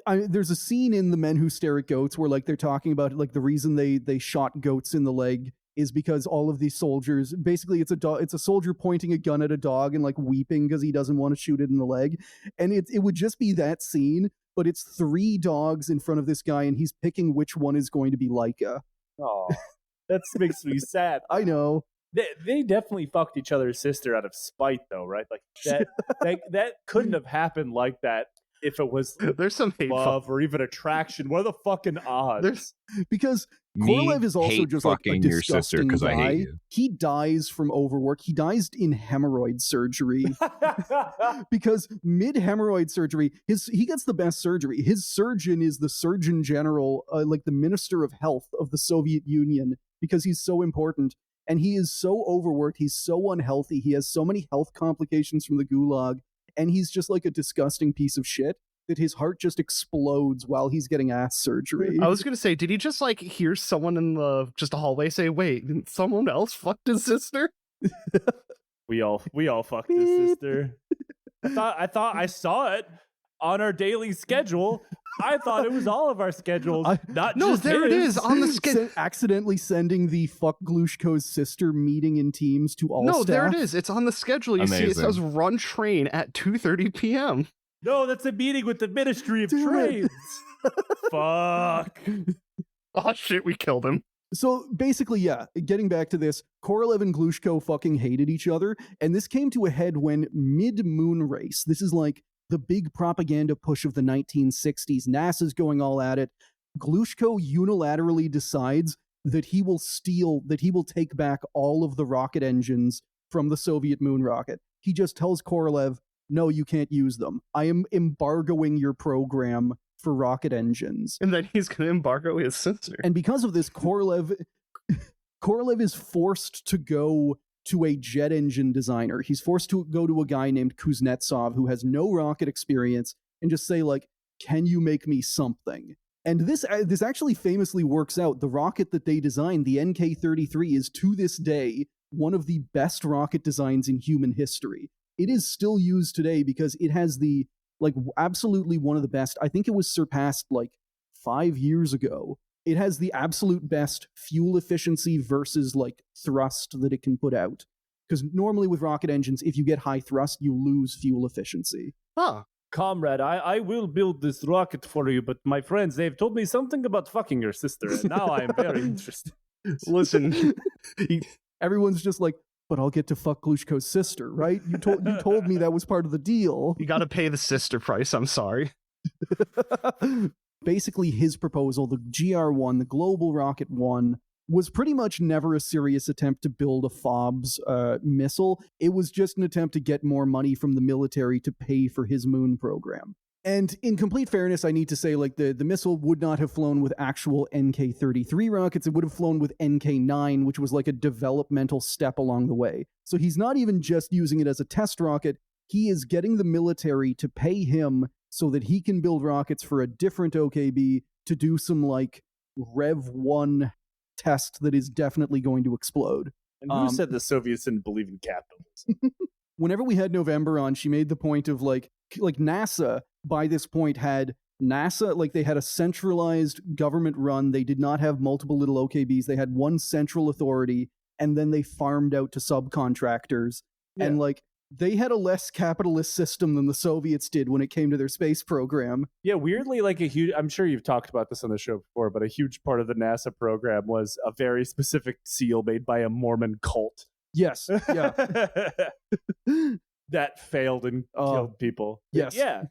B: There's a scene in The Men Who Stare at Goats where like they're talking about like the reason they shot goats in the leg is because all of these soldiers, basically it's a soldier pointing a gun at a dog and like weeping because he doesn't want to shoot it in the leg. And it would just be that scene, but it's 3 dogs in front of this guy and he's picking which one is going to be Laika.
C: Oh, that makes me sad.
B: I know.
C: They definitely fucked each other's sister out of spite though, right? Like that couldn't have happened like that if it was
A: there's some
C: love or even attraction. What are the fucking odds?
B: Because Korolev is also just like a disgusting guy.
D: I hate you.
B: He dies from overwork. He dies in hemorrhoid surgery. Because mid-hemorrhoid surgery, he gets the best surgery. His surgeon is the Surgeon General, like the Minister of Health of the Soviet Union, because he's so important. And he is so overworked. He's so unhealthy. He has so many health complications from the gulag. And he's just like a disgusting piece of shit that his heart just explodes while he's getting ass surgery.
A: I was going to say, did he just like hear someone in just a hallway say, wait, someone else fucked his sister?
C: We all fucked his sister. I thought I saw it on our daily schedule. I thought it was all of our schedules, not just
A: there
C: his.
A: It is on the schedule.
B: Accidentally sending the fuck Glushko's sister meeting in Teams to all staff.
A: There it is. It's on the schedule. You
D: Amazing.
A: see, it says run train at 2:30 p.m.
C: No, that's a meeting with the Ministry of Trades. Fuck.
A: Oh shit, we killed him.
B: So basically, yeah, getting back to this, Korolev and Glushko fucking hated each other, and this came to a head when mid-moon race, this is like the big propaganda push of the 1960s, NASA's going all at it, Glushko unilaterally decides that he will take back all of the rocket engines from the Soviet moon rocket. He just tells Korolev, no, you can't use them. I am embargoing your program for rocket engines.
A: And then he's going to embargo his sister.
B: And because of this, Korolev is forced to go to a jet engine designer. He's forced to go to a guy named Kuznetsov who has no rocket experience and just say, like, can you make me something? And this actually famously works out. The rocket that they designed, the NK-33, is to this day one of the best rocket designs in human history. It is still used today because it has the, like, absolutely one of the best. I think it was surpassed like 5 years ago. It has the absolute best fuel efficiency versus like thrust that it can put out. Because normally with rocket engines, if you get high thrust, you lose fuel efficiency.
A: Huh.
C: Comrade, I will build this rocket for you, but my friends, they've told me something about fucking your sister, and now I am very interested.
A: Listen,
B: everyone's just like, but I'll get to fuck Glushko's sister, right? You told me that was part of the deal.
A: You got to pay the sister price. I'm sorry.
B: Basically, his proposal, the GR-1, the Global Rocket 1, was pretty much never a serious attempt to build a FOBS missile. It was just an attempt to get more money from the military to pay for his moon program. And in complete fairness, I need to say, like, the missile would not have flown with actual NK-33 rockets. It would have flown with NK-9, which was like a developmental step along the way. So he's not even just using it as a test rocket. He is getting the military to pay him so that he can build rockets for a different OKB to do some, like, Rev 1 test that is definitely going to explode.
C: And who said the Soviets didn't believe in capitalism?
B: Whenever we had November on, she made the point of, like NASA, by this point, had NASA, like, they had a centralized government run. They did not have multiple little OKBs. They had one central authority, and then they farmed out to subcontractors. Yeah. And, like, they had a less capitalist system than the Soviets did when it came to their space program.
C: Yeah, weirdly, like I'm sure you've talked about this on the show before, but a huge part of the NASA program was a very specific seal made by a Mormon cult.
B: Yes, yeah.
C: That failed and killed people.
B: Yes.
C: Yeah.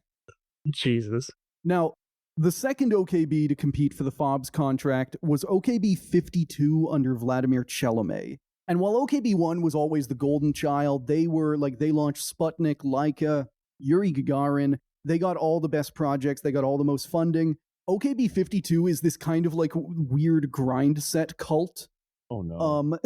A: Jesus.
B: Now, the second OKB to compete for the FOBS contract was OKB 52 under Vladimir Chelomey. And while OKB-1 was always the golden child, they launched Sputnik, Laika, Yuri Gagarin. They got all the best projects. They got all the most funding. OKB-52 is this kind of like weird grind set cult.
C: Oh no.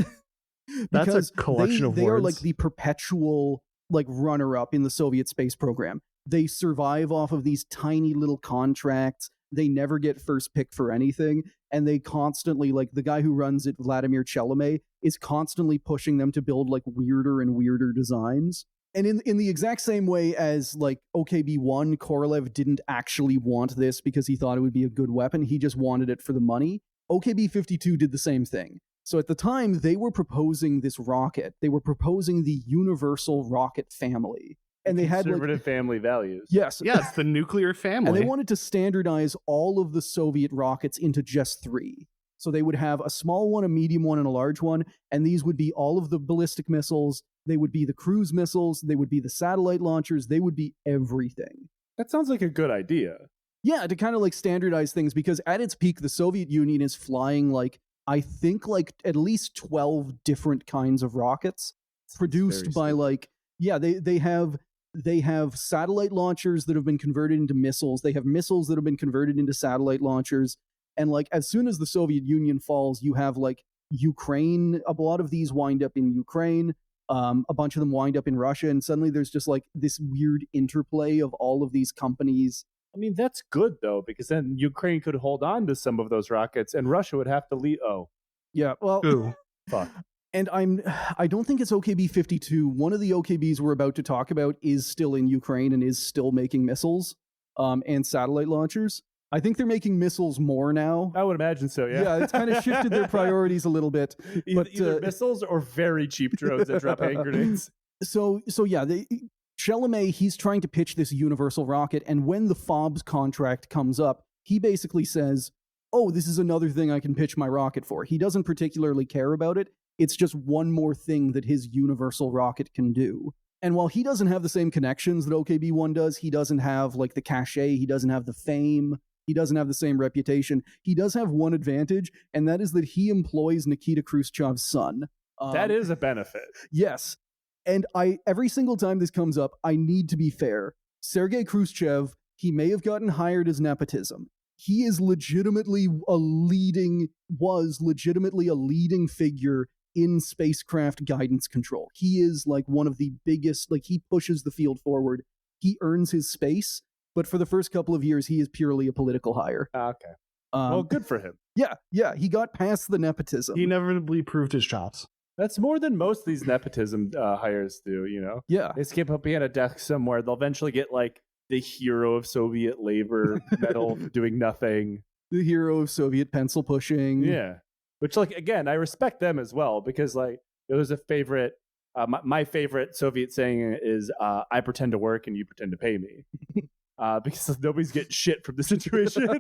A: That's a
B: because
A: collection of
B: they are
A: words.
B: like the perpetual like runner-up in the Soviet space program. They survive off of these tiny little contracts. They never get first pick for anything, and they constantly, like, the guy who runs it, Vladimir Chalamet, is constantly pushing them to build like weirder and weirder designs. And in the exact same way as like OKB-1, Korolev didn't actually want this because he thought it would be a good weapon. He just wanted it for the money. OKB-52 did the same thing. So at the time, they were proposing this rocket. They were proposing the Universal Rocket Family. And they had
C: conservative family values.
B: Yes.
A: Yeah, it's the nuclear family.
B: And they wanted to standardize all of the Soviet rockets into just 3. So they would have a small one, a medium one, and a large one. And these would be all of the ballistic missiles. They would be the cruise missiles. They would be the satellite launchers. They would be everything.
C: That sounds like a good idea.
B: Yeah, to kind of like standardize things, because at its peak, the Soviet Union is flying like, I think like at least 12 different kinds of rockets produced by like, yeah, they have satellite launchers that have been converted into missiles. They have missiles that have been converted into satellite launchers. And like, as soon as the Soviet Union falls, you have like Ukraine. A lot of these wind up in Ukraine. A bunch of them wind up in Russia. And suddenly there's just like this weird interplay of all of these companies.
C: I mean, that's good, though, because then Ukraine could hold on to some of those rockets and Russia would have to leave. Oh.
B: Yeah, well,
A: Ooh.
C: Fuck.
B: And I don't think it's OKB-52. One of the OKBs we're about to talk about is still in Ukraine and is still making missiles and satellite launchers. I think they're making missiles more now.
C: I would imagine so, yeah.
B: Yeah, it's kind of shifted their priorities a little bit. But,
C: either missiles or very cheap drones that drop hand grenades.
B: So yeah, Chalamet, he's trying to pitch this universal rocket, and when the FOBS contract comes up, he basically says, oh, this is another thing I can pitch my rocket for. He doesn't particularly care about it. It's just one more thing that his universal rocket can do. And while he doesn't have the same connections that OKB-1 does, he doesn't have like the cachet, he doesn't have the fame, he doesn't have the same reputation. He does have one advantage, and that is that he employs Nikita Khrushchev's son.
C: That is a benefit.
B: Yes. And every single time this comes up, I need to be fair. Sergei Khrushchev, he may have gotten hired as nepotism. He is legitimately was legitimately a leading figure in spacecraft guidance control. He is like one of the biggest, like he pushes the field forward. He earns his space, but for the first couple of years, he is purely a political hire.
C: Okay. Well, good for him.
B: Yeah, he got past the nepotism.
A: He inevitably proved his chops.
C: That's more than most of these nepotism hires do, you know?
B: Yeah.
C: They skip up behind a desk somewhere. They'll eventually get like the hero of Soviet labor medal doing nothing.
B: The hero of Soviet pencil pushing.
C: Yeah. Which, like, again, I respect them as well, because like there's a favorite, my favorite Soviet saying is, I pretend to work and you pretend to pay me. Because nobody's getting shit from the situation.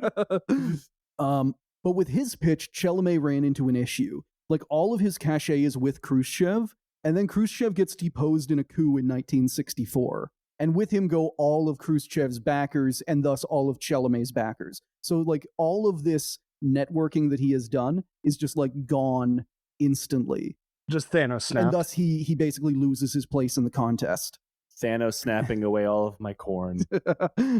B: But with his pitch, Chalamet ran into an issue. Like, all of his cachet is with Khrushchev, and then Khrushchev gets deposed in a coup in 1964. And with him go all of Khrushchev's backers, and thus all of Chalamet's backers. So, like, all of this networking that he has done is just, like, gone instantly.
A: Just Thanos snapped.
B: And thus he basically loses his place in the contest.
C: Thanos snapping away all of my corn.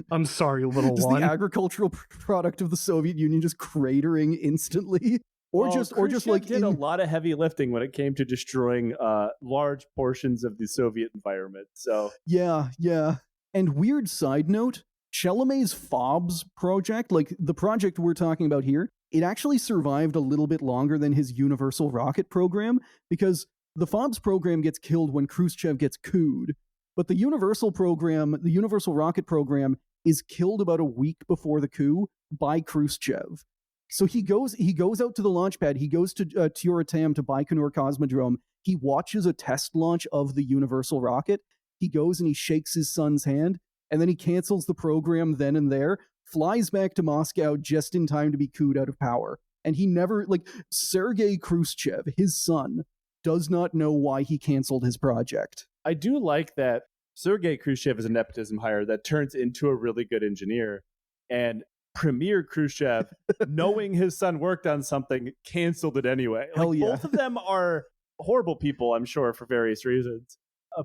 A: I'm sorry, little
B: Just
A: one.
B: the agricultural product of the Soviet Union just cratering instantly. Or just like
C: did a lot of heavy lifting when it came to destroying large portions of the Soviet environment. So
B: yeah. And weird side note, Chalamet's FOBS project, like the project we're talking about here, it actually survived a little bit longer than his Universal Rocket program, because the FOBS program gets killed when Khrushchev gets couped. But the Universal Rocket program, is killed about a week before the coup by Khrushchev. So he goes out to the launch pad. He goes to Tyuratam, to Baikonur Cosmodrome. He watches a test launch of the Universal Rocket. He goes and he shakes his son's hand, and then he cancels the program then and there, flies back to Moscow just in time to be cooed out of power. And he never, like, Sergei Khrushchev, his son, does not know why he canceled his project.
C: I do like that Sergei Khrushchev is a nepotism hire that turns into a really good engineer. And Premier Khrushchev, knowing his son worked on something, canceled it anyway.
B: Hell yeah.
C: Both of them are horrible people, I'm sure, for various reasons.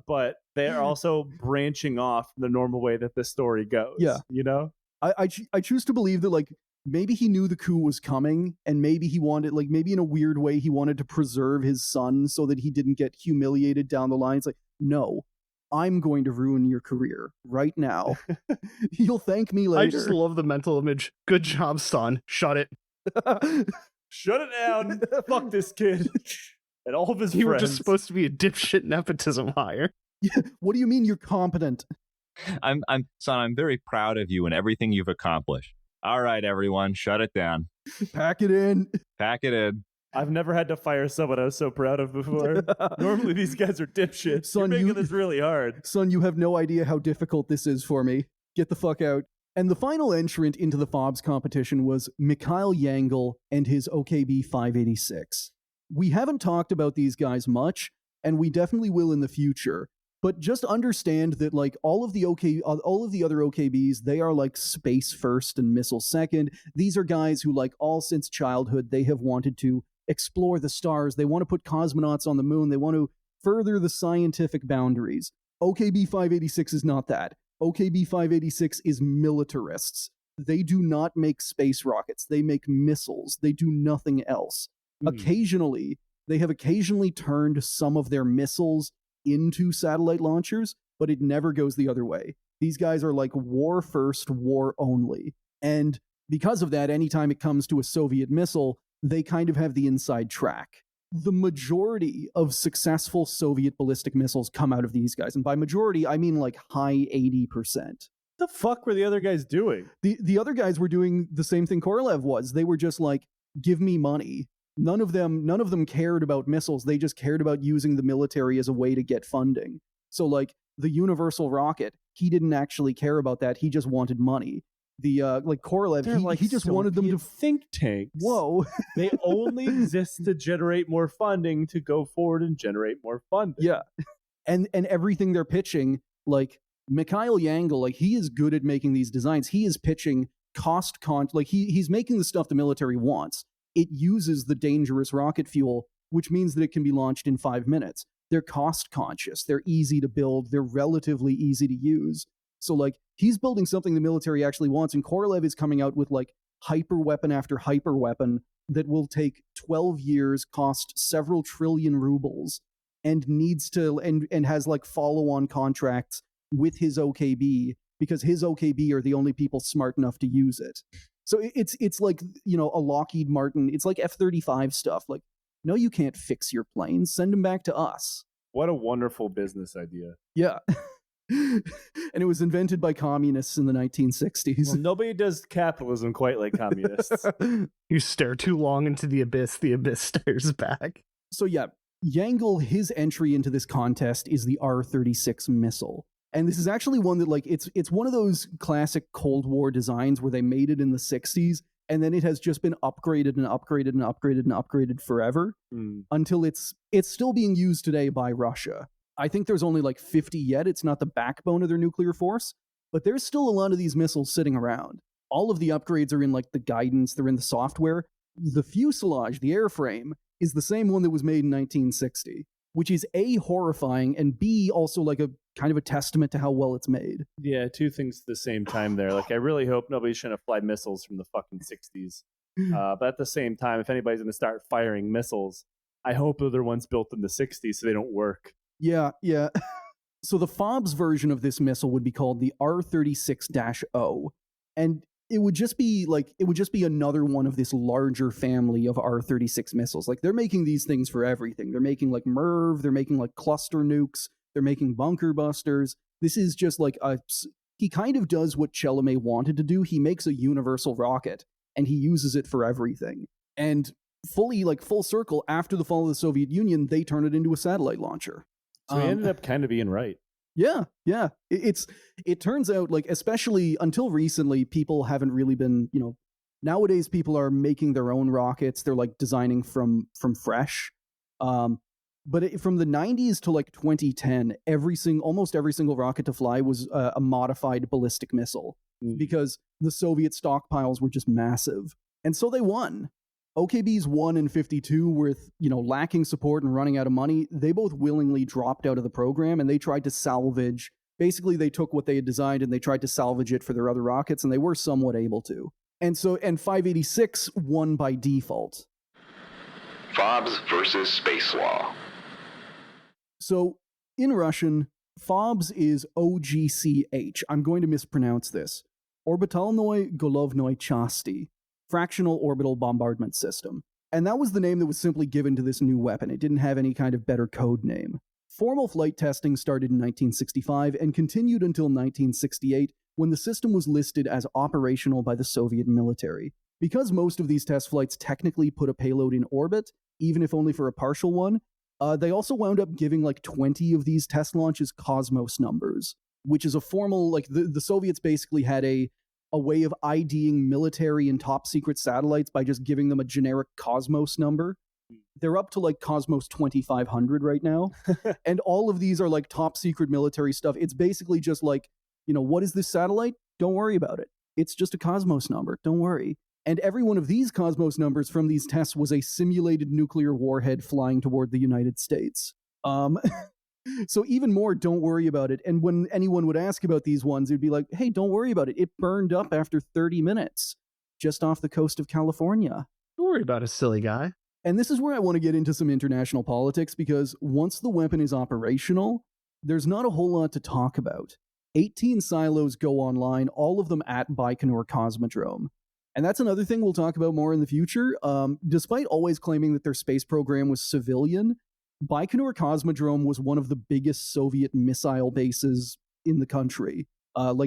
C: But they are also branching off the normal way that the story goes.
B: Yeah.
C: You know?
B: I choose to believe that, like, maybe he knew the coup was coming, and maybe he wanted, like, maybe in a weird way, he wanted to preserve his son so that he didn't get humiliated down the line. It's like, no, I'm going to ruin your career right now. You'll thank me later.
A: I just love the mental image. Good job, son. Shut it.
C: Shut it down. Fuck this kid. And all of his
A: You
C: friends.
A: were just supposed to be a dipshit nepotism hire.
B: Yeah, what do you mean you're competent?
D: Son, I'm very proud of you and everything you've accomplished. All right, everyone, shut it down.
B: Pack it in.
D: Pack it in.
C: I've never had to fire someone I was so proud of before. Normally these guys are dipshits.
B: Son,
C: You're making this really hard.
B: Son, you have no idea how difficult this is for me. Get the fuck out. And the final entrant into the FOBS competition was Mikhail Yangel and his OKB 586. We haven't talked about these guys much, and we definitely will in the future. But just understand that, like, all of the other OKBs, they are like space first and missile second. These are guys who, like, all since childhood, they have wanted to explore the stars. They want to put cosmonauts on the moon. They want to further the scientific boundaries. OKB 586 is not that. OKB 586 is militarists. They do not make space rockets. They make missiles. They do nothing else. Occasionally, they have turned some of their missiles into satellite launchers, but it never goes the other way. These guys are like war first, war only. And because of that, anytime it comes to a Soviet missile, they kind of have the inside track. The majority of successful Soviet ballistic missiles come out of these guys. And by majority, I mean like high 80%.
C: What the fuck were the other guys doing?
B: The other guys were doing the same thing Korolev was. They were just like, give me money. None of them cared about missiles. They just cared about using the military as a way to get funding. So like the universal rocket, he didn't actually care about that. He just wanted money. The like Korolev, he just wanted them to
C: think tanks.
B: Whoa.
C: They only exist to generate more funding, to go forward and generate more funding.
B: Yeah. And everything they're pitching, like Mikhail Yangel, like he is good at making these designs. He is pitching he's making the stuff the military wants. It uses the dangerous rocket fuel, which means that it can be launched in 5 minutes. They're cost conscious. They're easy to build. They're relatively easy to use. So like he's building something the military actually wants, and Korolev is coming out with like hyper weapon after hyper weapon that will take 12 years, cost several trillion rubles, and needs to and has like follow-on contracts with his OKB because his OKB are the only people smart enough to use it. So it's like, you know, a Lockheed Martin. It's like F-35 stuff. Like, no, you can't fix your planes. Send them back to us.
C: What a wonderful business idea.
B: Yeah. And it was invented by communists in the 1960s.
C: Well, nobody does capitalism quite like communists.
A: You stare too long into the abyss stares back.
B: So yeah, Yangel, his entry into this contest is the R-36 missile. And this is actually one that, like, it's one of those classic Cold War designs where they made it in the 60s, and then it has just been upgraded and upgraded and upgraded and upgraded forever until it's still being used today by Russia. I think there's only like 50 yet. It's not the backbone of their nuclear force, but there's still a lot of these missiles sitting around. All of the upgrades are in like the guidance, they're in the software. The fuselage, the airframe, is the same one that was made in 1960, which is A, horrifying, and B, also like a kind of a testament to how well it's made.
C: Yeah, two things at the same time there. Like, I really hope nobody's trying to fly missiles from the fucking 60s. But at the same time, if anybody's going to start firing missiles, I hope they're ones built in the 60s so they don't work.
B: Yeah. So the FOBS version of this missile would be called the R-36-0. And it would just be another one of this larger family of R-36 missiles. Like, they're making these things for everything. They're making like MIRV, they're making like cluster nukes, they're making bunker busters. This is just like he kind of does what Chalamet wanted to do. He makes a universal rocket and he uses it for everything. And full circle, after the fall of the Soviet Union, they turn it into a satellite launcher.
C: So he ended up kind of being right.
B: Yeah. It turns out, like, especially until recently, people haven't really been, you know, nowadays people are making their own rockets. They're like designing from fresh. But from the 90s to like 2010, almost every single rocket to fly was a modified ballistic missile because the Soviet stockpiles were just massive. And so they won. OKBs 1 and 52 with, you know, lacking support and running out of money. They both willingly dropped out of the program and they tried to salvage. Basically, they took what they had designed and they tried to salvage it for their other rockets, and they were somewhat able to. And 586 won by default.
F: FOBs versus space law.
B: So in Russian, FOBs is OGCH. I'm going to mispronounce this. Orbitalnoy Golovnoy Chasti, Fractional Orbital Bombardment System. And that was the name that was simply given to this new weapon. It didn't have any kind of better code name. Formal flight testing started in 1965 and continued until 1968, when the system was listed as operational by the Soviet military. Because most of these test flights technically put a payload in orbit, even if only for a partial one, they also wound up giving like 20 of these test launches Cosmos numbers, which is a formal, like the Soviets basically had a way of IDing military and top secret satellites by just giving them a generic Cosmos number. They're up to like Cosmos 2500 right now. And all of these are like top secret military stuff. It's basically just like, what is this satellite? Don't worry about it. It's just a Cosmos number. Don't worry. And every one of these Cosmos numbers from these tests was a simulated nuclear warhead flying toward the United States. So even more, don't worry about it. And when anyone would ask about these ones, it'd be like, hey, don't worry about it. It burned up after 30 minutes, just off the coast of California.
A: Don't worry about it, silly guy.
B: And this is where I want to get into some international politics, because once the weapon is operational, there's not a whole lot to talk about. 18 silos go online, all of them at Baikonur Cosmodrome. And that's another thing we'll talk about more in the future. Despite always claiming that their space program was civilian, Baikonur Cosmodrome was one of the biggest Soviet missile bases in the country.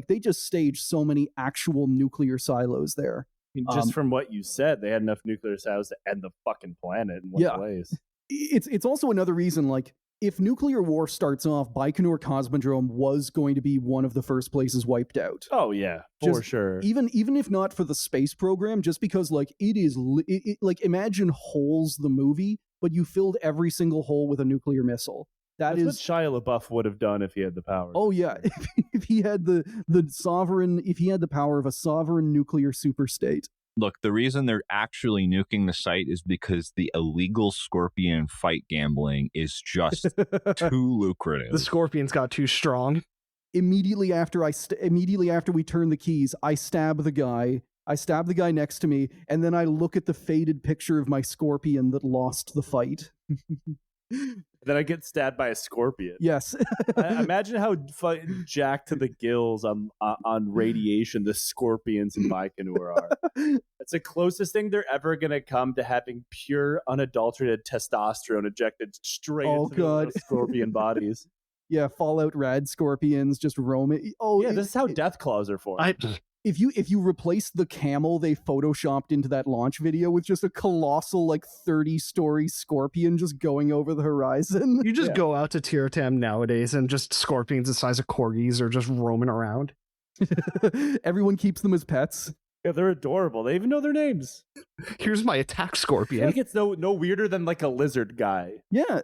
B: They just staged so many actual nuclear silos there.
C: Just from what you said, they had enough nuclear silos to end the fucking planet in one place.
B: It's also another reason, like, if nuclear war starts off, Baikonur Cosmodrome was going to be one of the first places wiped out.
C: Oh yeah, for sure.
B: Even if not for the space program, just because like it is like, imagine Holes the movie, but you filled every single hole with a nuclear missile.
C: That's what Shia LaBeouf would have done if he had the power.
B: Oh yeah, if he had the power of a sovereign nuclear superstate.
D: Look, the reason they're actually nuking the site is because the illegal Scorpion fight gambling is just too lucrative.
A: The Scorpions got too strong.
B: Immediately after we turn the keys, I stab the guy. I stab the guy next to me, and then I look at the faded picture of my Scorpion that lost the fight.
C: Then I get stabbed by a scorpion.
B: Yes.
C: Imagine how jacked to the gills on radiation the scorpions in Baikonur are. It's the closest thing they're ever going to come to having pure, unadulterated testosterone injected straight into the scorpion bodies.
B: Yeah, Fallout Rad scorpions just roaming. Oh,
C: yeah, this is how death claws are formed.
B: If you replace the camel they photoshopped into that launch video with just a colossal, like, 30-story scorpion just going over the horizon.
A: You just go out to Tiratam nowadays and just scorpions the size of corgis are just roaming around.
B: Everyone keeps them as pets.
C: Yeah, they're adorable. They even know their names.
A: Here's my attack scorpion.
C: I feel like it's no weirder than like a lizard guy.
B: Yeah.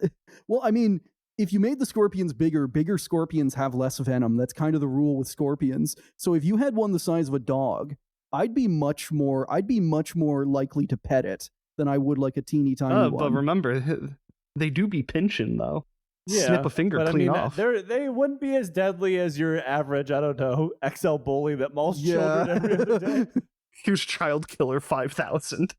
B: Well, I mean, if you made the scorpions bigger scorpions have less venom. That's kind of the rule with scorpions. So if you had one the size of a dog, I'd be much more likely to pet it than I would like a teeny tiny one.
A: But remember, they do be pinching though.
C: Yeah,
A: snip a finger clean off.
C: They wouldn't be as deadly as your average, I don't know, XL bully that mauls children every other day.
A: Here's Child Killer 5000.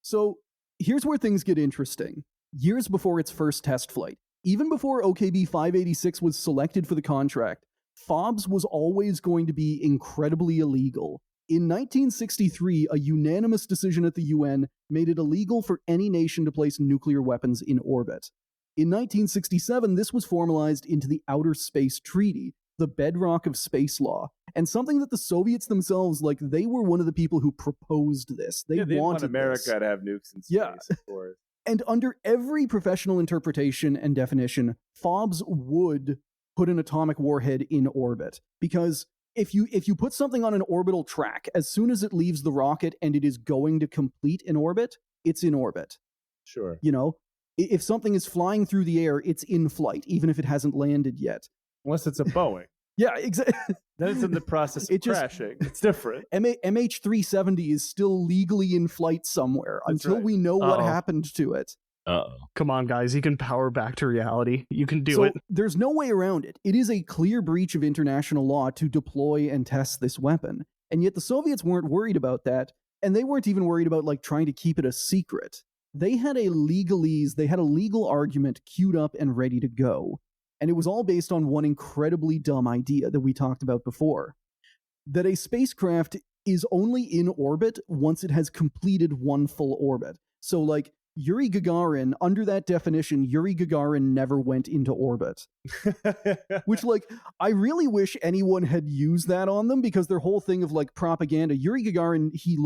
B: So here's where things get interesting. Years before its first test flight, even before OKB 586 was selected for the contract, FOBs was always going to be incredibly illegal. In 1963, a unanimous decision at the UN made it illegal for any nation to place nuclear weapons in orbit. In 1967, this was formalized into the Outer Space Treaty, the bedrock of space law, and something that the Soviets themselves, like, they were one of the people who proposed this. They
C: didn't want
B: wanted
C: America to have nukes in space, of course.
B: And under every professional interpretation and definition, FOBs would put an atomic warhead in orbit. Because if you put something on an orbital track, as soon as it leaves the rocket and it is going to complete an orbit, it's in orbit.
C: Sure.
B: You know, if something is flying through the air, it's in flight, even if it hasn't landed yet.
C: Unless it's a Boeing.
B: Yeah, exactly.
C: Then it's in the process of crashing. It's different.
B: MH370 is still legally in flight somewhere until we know what happened to it.
A: Come on, guys. You can power back to reality. You can do it.
B: There's no way around it. It is a clear breach of international law to deploy and test this weapon. And yet the Soviets weren't worried about that, and they weren't even worried about like trying to keep it a secret. They had a legal argument queued up and ready to go. And it was all based on one incredibly dumb idea that we talked about before. That a spacecraft is only in orbit once it has completed one full orbit. So like Yuri Gagarin, under that definition, Yuri Gagarin never went into orbit. Which, like, I really wish anyone had used that on them, because their whole thing of, like, propaganda, Yuri Gagarin, he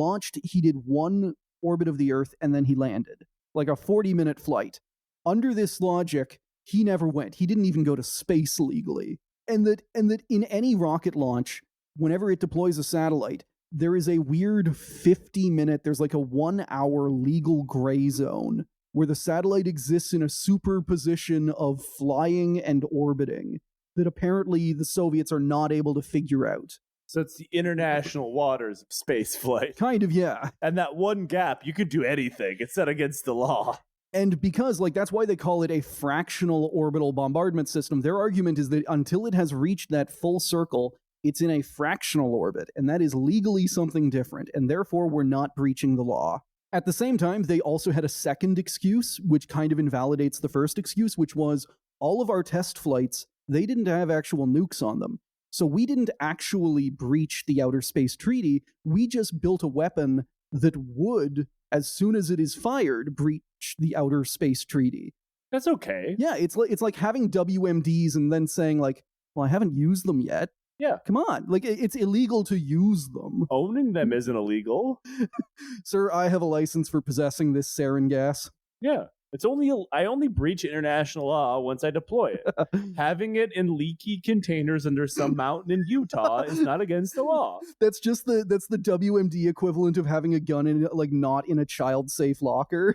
B: did one orbit of the Earth, and then he landed. Like a 40-minute flight. Under this logic, he never went. He didn't even go to space legally. And that in any rocket launch, whenever it deploys a satellite, there is a weird 50-minute, there's like a 1-hour legal gray zone where the satellite exists in a superposition of flying and orbiting that apparently the Soviets are not able to figure out.
C: So it's the international waters of space flight.
B: Kind of, yeah.
C: And that one gap, you could do anything. It's not against the law.
B: And because, like, that's why they call it a fractional orbital bombardment system, their argument is that until it has reached that full circle, it's in a fractional orbit, and that is legally something different, and therefore we're not breaching the law. At the same time, they also had a second excuse, which kind of invalidates the first excuse, which was all of our test flights, they didn't have actual nukes on them. So we didn't actually breach the Outer Space Treaty, we just built a weapon that would, as soon as it is fired, breach the Outer Space Treaty.
C: That's okay.
B: Yeah, it's like having WMDs and then saying, like, well, I haven't used them yet.
C: Yeah.
B: Come on. Like, it's illegal to use them.
C: Owning them isn't illegal.
B: Sir, I have a license for possessing this sarin gas.
C: Yeah. I only breach international law once I deploy it. Having it in leaky containers under some mountain in Utah is not against the law.
B: That's the WMD equivalent of having a gun in, like, not in a child-safe locker.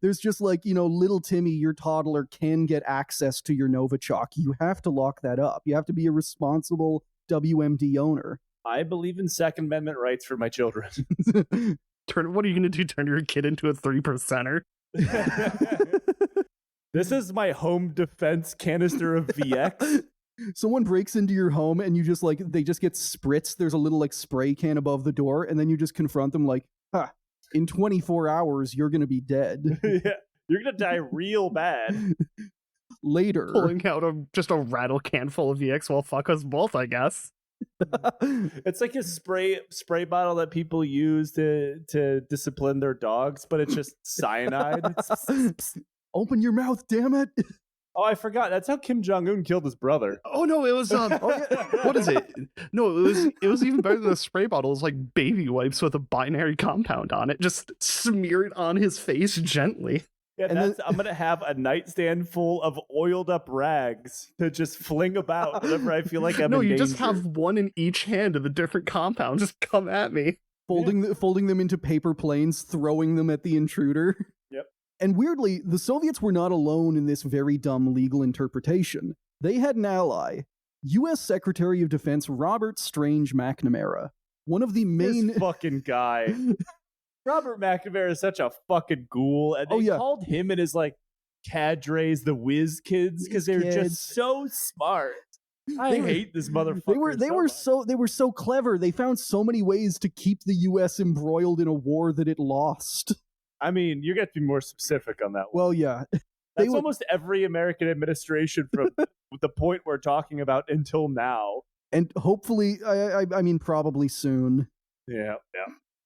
B: There's just like, little Timmy, your toddler, can get access to your Novichok. You have to lock that up. You have to be a responsible WMD owner.
C: I believe in Second Amendment rights for my children.
A: What are you going to do? Turn your kid into a 3%er?
C: This is my home defense canister of VX.
B: Someone breaks into your home and you just they just get spritzed. There's a little like spray can above the door, and then you just confront them like, in 24 hours, you're going to be dead.
C: Yeah, you're going to die real bad.
B: Later.
A: Pulling out just a rattle can full of VX. Well, fuck us both, I guess.
C: It's like a spray bottle that people use to discipline their dogs, but it's just cyanide.
B: Open your mouth, damn it.
C: Oh, I forgot. That's how Kim Jong-un killed his brother.
A: Oh no, it was what is it? No, it was even better than a spray bottle. It was like baby wipes with a binary compound on it. Just smear it on his face gently.
C: Yeah, I'm gonna have a nightstand full of oiled up rags to just fling about whenever I feel like I'm in danger.
A: Just have one in each hand of a different compound. Just come at me.
B: Folding them into paper planes, throwing them at the intruder.
C: Yep.
B: And weirdly, the Soviets were not alone in this very dumb legal interpretation. They had an ally, U.S. Secretary of Defense Robert Strange McNamara, one of the main...
C: This fucking guy. Robert McNamara is such a fucking ghoul, and they called him and his, like, cadres the whiz kids because they're just so smart. I hate this motherfucker.
B: They were so clever. They found so many ways to keep the U.S. embroiled in a war that it lost.
C: I mean, you got to be more specific on that one.
B: Well, yeah.
C: That's almost every American administration from the point we're talking about until now.
B: And hopefully, I mean, probably soon.
C: Yeah.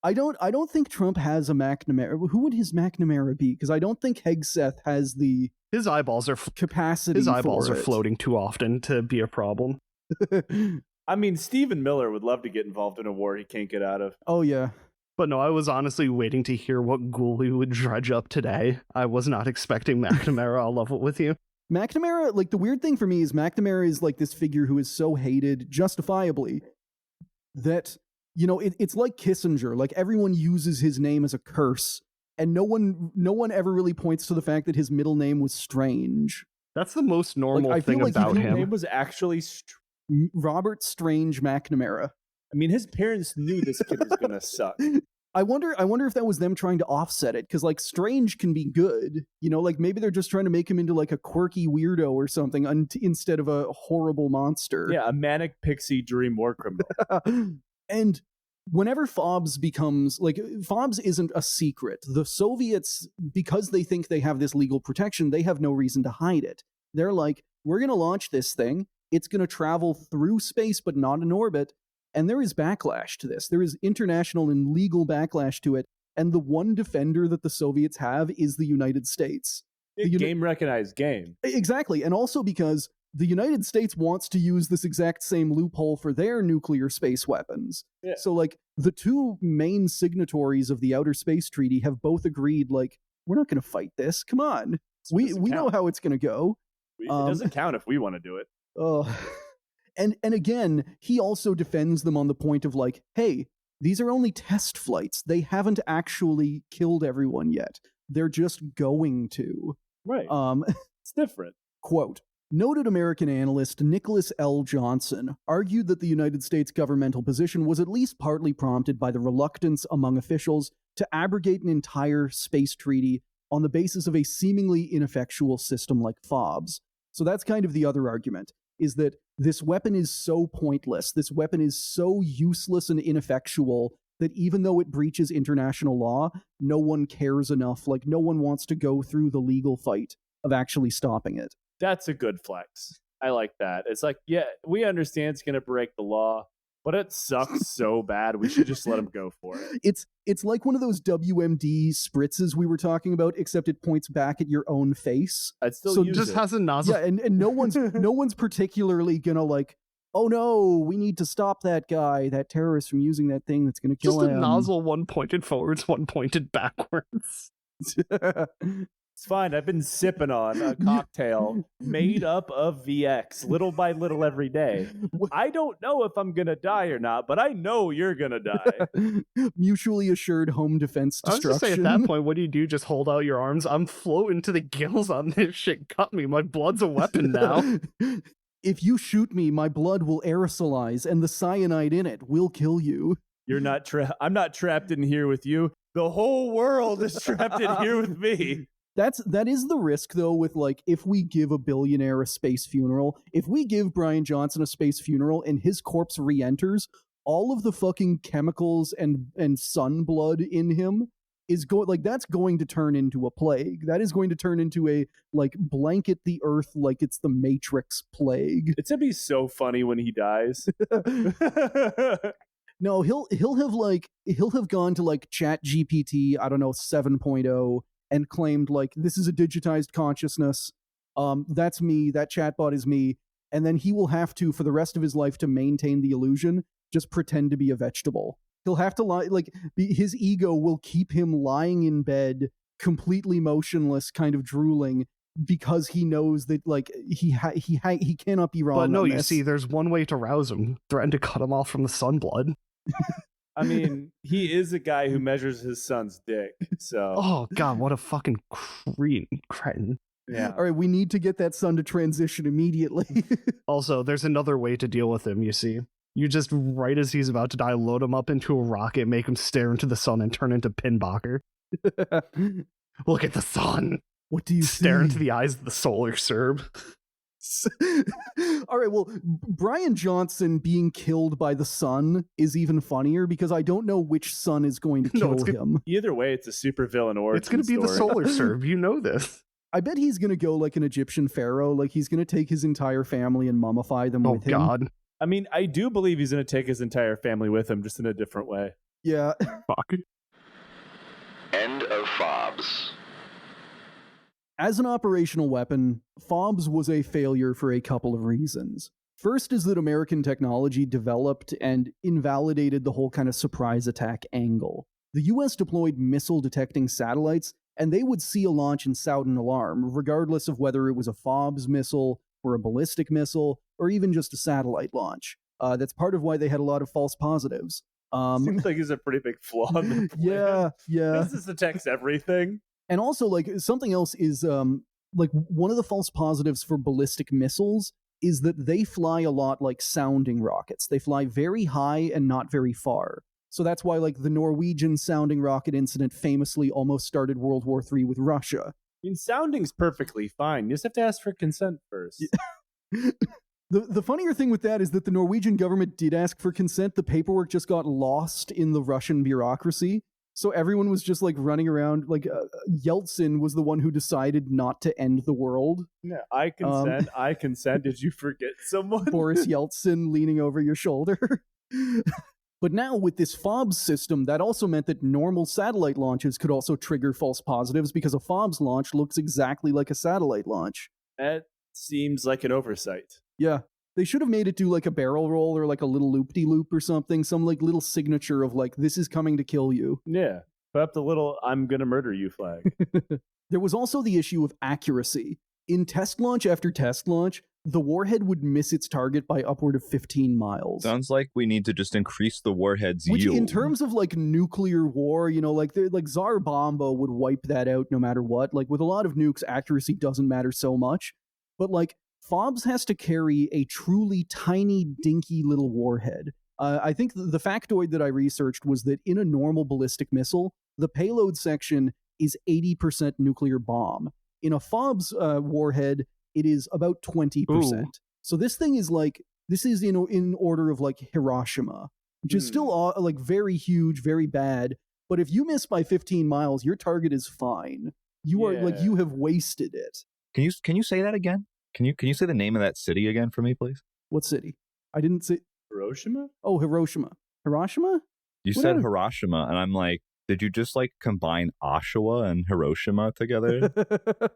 B: I don't think Trump has a McNamara. Who would his McNamara be? Because I don't think Hegseth has the
A: his eyeballs are
B: capacity.
A: His eyeballs
B: for
A: are floating too often to be a problem.
C: I mean, Stephen Miller would love to get involved in a war he can't get out of.
B: Oh yeah.
A: But no, I was honestly waiting to hear what ghoul we would dredge up today. I was not expecting McNamara. I'll level with you.
B: McNamara, like, the weird thing for me is McNamara is like this figure who is so hated, justifiably, that, it's like Kissinger. Like, everyone uses his name as a curse, and no one ever really points to the fact that his middle name was Strange.
A: That's the most normal thing about him.
C: His name was actually
B: Robert Strange McNamara.
C: I mean, his parents knew this kid was gonna suck.
B: I wonder if that was them trying to offset it, because, like, Strange can be good. Like, maybe they're just trying to make him into, like, a quirky weirdo or something instead of a horrible monster.
C: Yeah, a manic pixie dream war criminal.
B: And whenever FOBs becomes, like, FOBs isn't a secret. The Soviets, because they think they have this legal protection, they have no reason to hide it. They're like, we're going to launch this thing. It's going to travel through space, but not in orbit. And there is backlash to this. There is international and legal backlash to it. And the one defender that the Soviets have is the United States.
C: Game recognized game.
B: Exactly. And also because the United States wants to use this exact same loophole for their nuclear space weapons. Yeah. So, like, the two main signatories of the Outer Space Treaty have both agreed, like, we're not going to fight this. Come on. We know how it's going to go.
C: It doesn't count if we want to do it.
B: And again, he also defends them on the point of, like, hey, these are only test flights. They haven't actually killed everyone yet. They're just going to.
C: Right. It's different.
B: Quote, noted American analyst Nicholas L. Johnson argued that the United States governmental position was at least partly prompted by the reluctance among officials to abrogate an entire space treaty on the basis of a seemingly ineffectual system like FOBs. So that's kind of the other argument, is that this weapon is so pointless, this weapon is so useless and ineffectual that even though it breaches international law, no one cares enough, like no one wants to go through the legal fight of actually stopping it.
C: That's a good flex. I like that. It's like, yeah, we understand it's going to break the law, but it sucks so bad. We should just let them go for it.
B: It's like one of those WMD spritzes we were talking about, except it points back at your own face.
C: I'd still use
A: just
C: it.
A: Has a nozzle.
B: Yeah, and no one's particularly gonna like, oh no, we need to stop that guy, that terrorist from using that thing that's gonna kill him.
A: Just a nozzle, one pointed forwards, one pointed backwards.
C: It's fine. I've been sipping on a cocktail made up of VX little by little every day. I don't know if I'm going to die or not, but I know you're going to die.
B: Mutually assured home defense destruction.
A: I was just say, at that point, what do? Just hold out your arms? I'm floating to the gills on this shit. Cut me. My blood's a weapon now.
B: If you shoot me, my blood will aerosolize, and the cyanide in it will kill you.
C: You're not I'm not trapped in here with you. The whole world is trapped in here with me.
B: That is the risk, though, with, like, if we give a billionaire a space funeral, if we give Brian Johnson a space funeral and his corpse re-enters, all of the fucking chemicals and sun blood in him is going, like, that's going to turn into a plague. That is going to turn into a, like, blanket the earth like it's the Matrix plague.
C: It's gonna be so funny when he dies.
B: No, he'll have gone to, like, ChatGPT, I don't know, 7.0, and claimed, like, this is a digitized consciousness. That's me. That chatbot is me. And then he will have to, for the rest of his life, to maintain the illusion, just pretend to be a vegetable. He'll have to lie, like, his ego will keep him lying in bed, completely motionless, kind of drooling, because he knows that, like, he cannot be wrong.
A: But no,
B: on
A: you
B: this.
A: see, there's one way to rouse him: threaten to cut him off from the sun blood.
C: I mean, he is a guy who measures his son's dick, so...
A: Oh, God, what a fucking cretin.
C: Yeah.
B: All right, we need to get that son to transition immediately.
A: Also, there's another way to deal with him, you see. You just, right as he's about to die, load him up into a rocket, make him stare into the sun, and turn into Pinbacker. Look at the sun!
B: What do you
A: stare
B: see?
A: into the eyes of the solar Serb.
B: All right, well, Brian Johnson being killed by the sun is even funnier because I don't know which sun is going to kill him.
C: Either way, it's a supervillain origin
A: It's going to be the solar Serb, you know this.
B: I bet he's going to go like an Egyptian pharaoh, like he's going to take his entire family and mummify them with him.
A: Oh, God.
C: I mean, I do believe he's going to take his entire family with him, just in a different way.
B: Yeah.
A: Fuck.
F: End of FOBs.
B: As an operational weapon, FOBs was a failure for a couple of reasons. First is that American technology developed and invalidated the whole kind of surprise attack angle. The US deployed missile detecting satellites, and they would see a launch and sound an alarm, regardless of whether it was a FOBs missile or a ballistic missile, or even just a satellite launch. That's part of why they had a lot of false positives.
C: Seems like it's a pretty big flaw in the plan.
B: Yeah.
C: This detects everything.
B: And also, like, something else is, like, one of the false positives for ballistic missiles is that they fly a lot like sounding rockets. They fly very high and not very far. So that's why, like, the Norwegian sounding rocket incident famously almost started World War III with Russia.
C: I mean, sounding's perfectly fine. You just have to ask for consent first.
B: The funnier thing with that is that the Norwegian government did ask for consent. The paperwork just got lost in the Russian bureaucracy. So everyone was just like running around. Like Yeltsin was the one who decided not to end the world.
C: Yeah, I consent. I consent. Did you forget someone?
B: Boris Yeltsin leaning over your shoulder. But now with this FOBS system, that also meant that normal satellite launches could also trigger false positives because a FOBS launch looks exactly like a satellite launch.
C: That seems like an oversight.
B: Yeah. They should have made it do like a barrel roll or like a little loop-de-loop or something, some like little signature of like, this is coming to kill you.
C: Yeah. Put up the little I'm gonna murder you flag.
B: There was also the issue of accuracy. In test launch after test launch, the warhead would miss its target by upward of 15 miles.
D: Sounds like we need to just increase the warhead's
B: Which
D: yield.
B: in terms of like nuclear war, you know, like Tsar Bomba would wipe that out no matter what. Like with a lot of nukes, accuracy doesn't matter so much. But like FOBS has to carry a truly tiny, dinky little warhead. I think the factoid that I researched was that in a normal ballistic missile, the payload section is 80% nuclear bomb. In a FOBS warhead, it is about 20%. Ooh. So this thing is like, this is in order of like Hiroshima, which is still like very huge, very bad. But if you miss by 15 miles, your target is fine. You are like, you have wasted it.
D: Can you say that again? Can you say the name of that city again for me, please?
B: What city? I didn't say
C: Hiroshima?
B: Oh, Hiroshima. Hiroshima?
D: You said Hiroshima, and I'm like, did you just like combine Oshawa and Hiroshima together?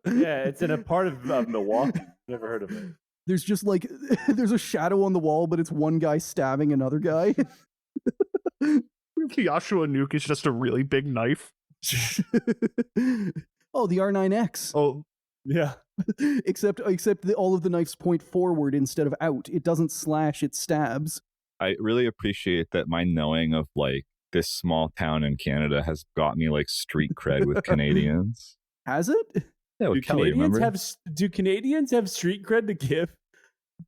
C: Yeah, it's in a part of Milwaukee. Never heard of it.
B: There's just like, there's a shadow on the wall, but it's one guy stabbing another guy.
A: The Oshawa nuke is just a really big knife.
B: Oh, the R9X.
A: Oh,
C: yeah.
B: except all of the knives point forward instead of out. It doesn't slash, it stabs.
D: I really appreciate that my knowing of like this small town in Canada has got me like street cred with Canadians.
B: Has it?
D: Yeah,
C: do
D: Kelly,
C: Canadians have street cred to give?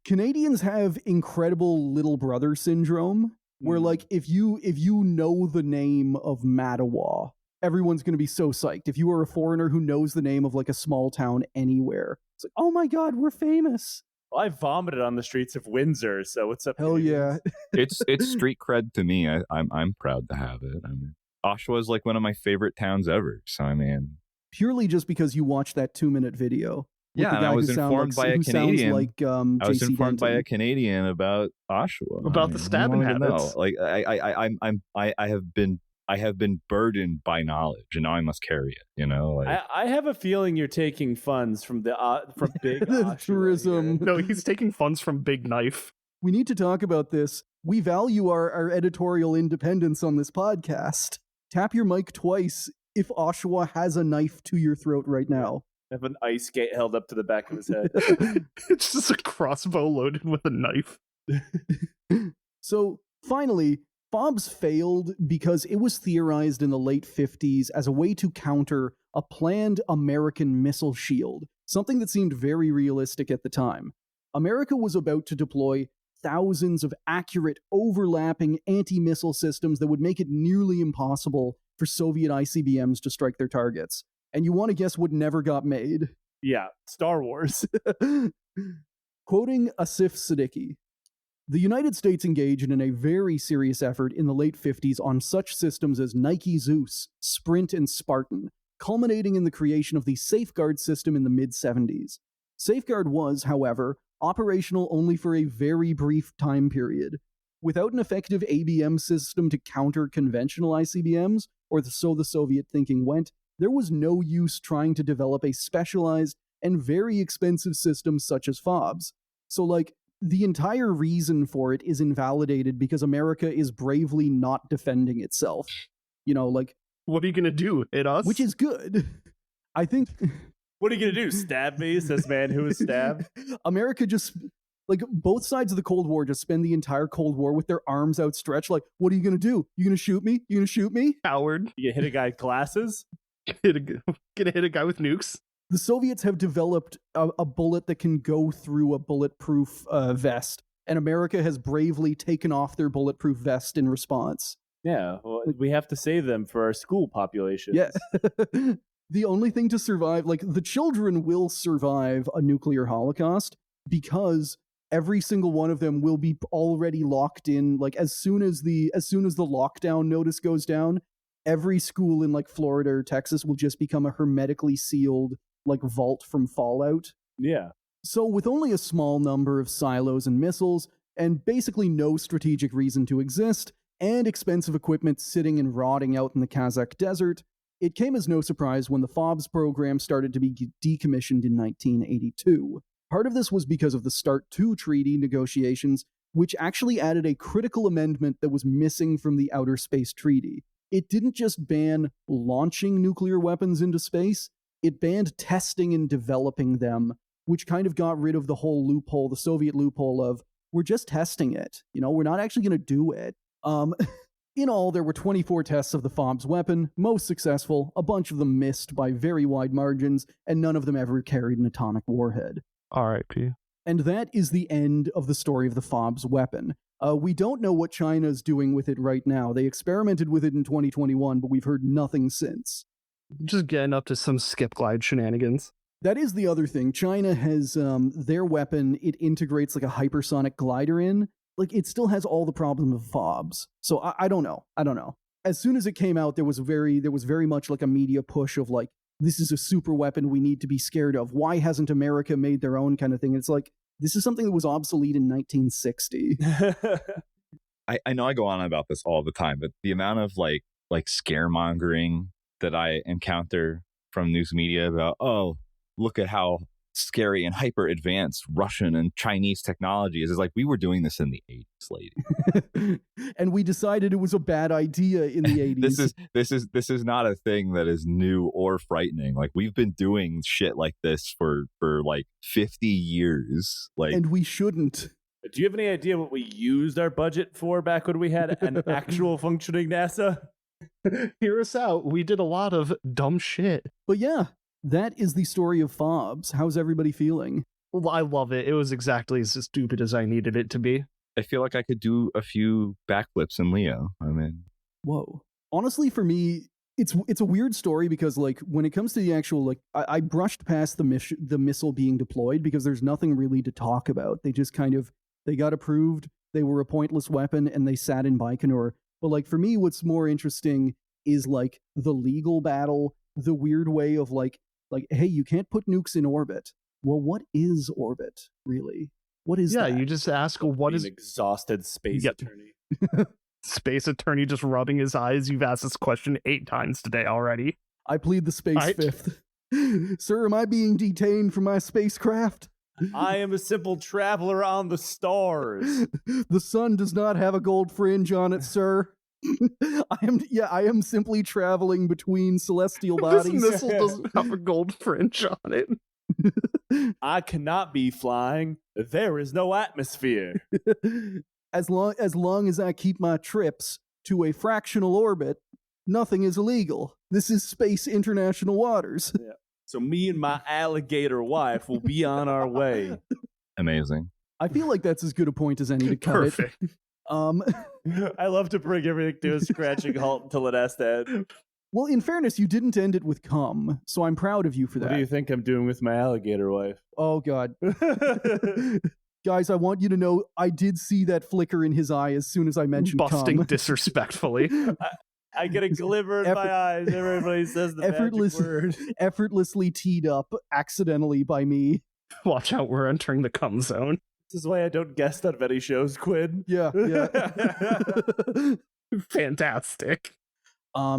B: Canadians have incredible little brother syndrome, where like if you know the name of Mattawa, everyone's going to be so psyched. If you are a foreigner who knows the name of like a small town anywhere, it's like, oh my God, we're famous.
C: Well, I vomited on the streets of Windsor, so what's up?
B: Hell yeah.
D: It's street cred to me. I'm proud to have it. I mean, Oshawa is like one of my favorite towns ever. So I mean,
B: purely just because you watched that 2-minute video.
D: Yeah, and I was informed by a Canadian. I was informed by a Canadian about Oshawa.
A: About the stabbing habits.
D: Like I have been burdened by knowledge, and now I must carry it. You know, like,
C: I have a feeling you're taking funds from from Big
B: tourism.
A: No, he's taking funds from Big Knife.
B: We need to talk about this. We value our editorial independence on this podcast. Tap your mic twice if Oshawa has a knife to your throat right now.
C: Have an ice skate held up to the back of his head.
A: It's just a crossbow loaded with a knife.
B: So finally, FOBS failed because it was theorized in the late 50s as a way to counter a planned American missile shield, something that seemed very realistic at the time. America was about to deploy thousands of accurate, overlapping anti-missile systems that would make it nearly impossible for Soviet ICBMs to strike their targets. And you want to guess what never got made?
C: Yeah, Star Wars.
B: Quoting Asif Siddiqui, the United States engaged in a very serious effort in the late 50s on such systems as Nike Zeus, Sprint, and Spartan, culminating in the creation of the Safeguard system in the mid-70s. Safeguard was, however, operational only for a very brief time period. Without an effective ABM system to counter conventional ICBMs, or so the Soviet thinking went, there was no use trying to develop a specialized and very expensive system such as FOBS. So, like, the entire reason for it is invalidated because America is bravely not defending itself. You know, like...
A: What are you going to do? Hit us?
B: Which is good. I think...
C: What are you going to do? Stab me, says man who was stabbed?
B: America just... Like, both sides of the Cold War just spend the entire Cold War with their arms outstretched. Like, what are you going to do? You going to shoot me? You going to shoot me?
A: Coward.
C: You hit a guy with glasses?
A: Gonna hit a guy with nukes?
B: The Soviets have developed a bullet that can go through a bulletproof vest, and America has bravely taken off their bulletproof vest in response.
C: Yeah, well, we have to save them for our school population.
B: Yeah. The only thing to survive, like, the children will survive a nuclear holocaust because every single one of them will be already locked in. Like as soon as the lockdown notice goes down, every school in like Florida or Texas will just become a hermetically sealed like vault from Fallout.
C: Yeah.
B: So with only a small number of silos and missiles, and basically no strategic reason to exist, and expensive equipment sitting and rotting out in the Kazakh desert, it came as no surprise when the FOBS program started to be decommissioned in 1982. Part of this was because of the START II treaty negotiations, which actually added a critical amendment that was missing from the Outer Space Treaty. It didn't just ban launching nuclear weapons into space, it banned testing and developing them, which kind of got rid of the whole loophole, the Soviet loophole of, we're just testing it. We're not actually going to do it. In all, there were 24 tests of the FOBS weapon, most successful, a bunch of them missed by very wide margins, and none of them ever carried an atomic warhead.
A: R.I.P.
B: And that is the end of the story of the FOBS weapon. We don't know what China's doing with it right now. They experimented with it in 2021, but we've heard nothing since.
A: Just getting up to some skip glide shenanigans.
B: That is the other thing. China has their weapon, it integrates like a hypersonic glider in. Like, it still has all the problems of FOBS. So I don't know. As soon as it came out, there was very much like a media push of like, this is a super weapon we need to be scared of. Why hasn't America made their own kind of thing? It's like, this is something that was obsolete in 1960.
D: I know I go on about this all the time, but the amount of like scaremongering that I encounter from news media about, oh, look at how scary and hyper advanced Russian and Chinese technology is like, we were doing this in the 80s, lady.
B: And we decided it was a bad idea in the 80s.
D: This is not a thing that is new or frightening. Like, we've been doing shit like this for like 50 years. Like,
B: and we shouldn't.
C: Do you have any idea what we used our budget for back when we had an actual functioning NASA?
A: Hear us out. We did a lot of dumb shit.
B: But yeah, that is the story of FOBS. How's everybody feeling?
A: Well, I love it. It was exactly as stupid as I needed it to be.
D: I feel like I could do a few backflips in Leo. I mean,
B: whoa. Honestly, for me, it's a weird story because like when it comes to the actual like I brushed past the missile being deployed because there's nothing really to talk about. They just kind of they got approved. They were a pointless weapon and they sat in Baikonur. But like for me, what's more interesting is like the legal battle, the weird way of like, hey, you can't put nukes in orbit. Well, what is orbit, really? What is that?
A: Yeah, you just ask, what is...
C: An exhausted space attorney.
A: Space attorney just rubbing his eyes. You've asked this question 8 times today already.
B: I plead the space fifth. Sir, am I being detained from my spacecraft?
C: I am a simple traveler on the stars.
B: The sun does not have a gold fringe on it, sir. I am simply traveling between celestial bodies.
A: This missile doesn't have a gold fringe on it.
C: I cannot be flying. There is no atmosphere.
B: As long as I keep my trips to a fractional orbit, nothing is illegal. This is space international waters.
C: Yeah. So me and my alligator wife will be on our way.
D: Amazing.
B: I feel like that's as good a point as any to cut
A: Perfect.
B: it.
C: I love to bring everything to a scratching halt until it has to end.
B: Well, in fairness, you didn't end it with cum, so I'm proud of you for that.
C: What do you think I'm doing with my alligator wife?
B: Oh, God. Guys, I want you to know I did see that flicker in his eye as soon as I mentioned
A: busting
B: cum.
A: Disrespectfully.
C: I get a glimmer in my eyes. Everybody says the magic word.
B: Effortlessly teed up accidentally by me.
A: Watch out, we're entering the cum zone.
C: This is why I don't guest on many shows, Quinn.
B: Yeah.
A: Fantastic.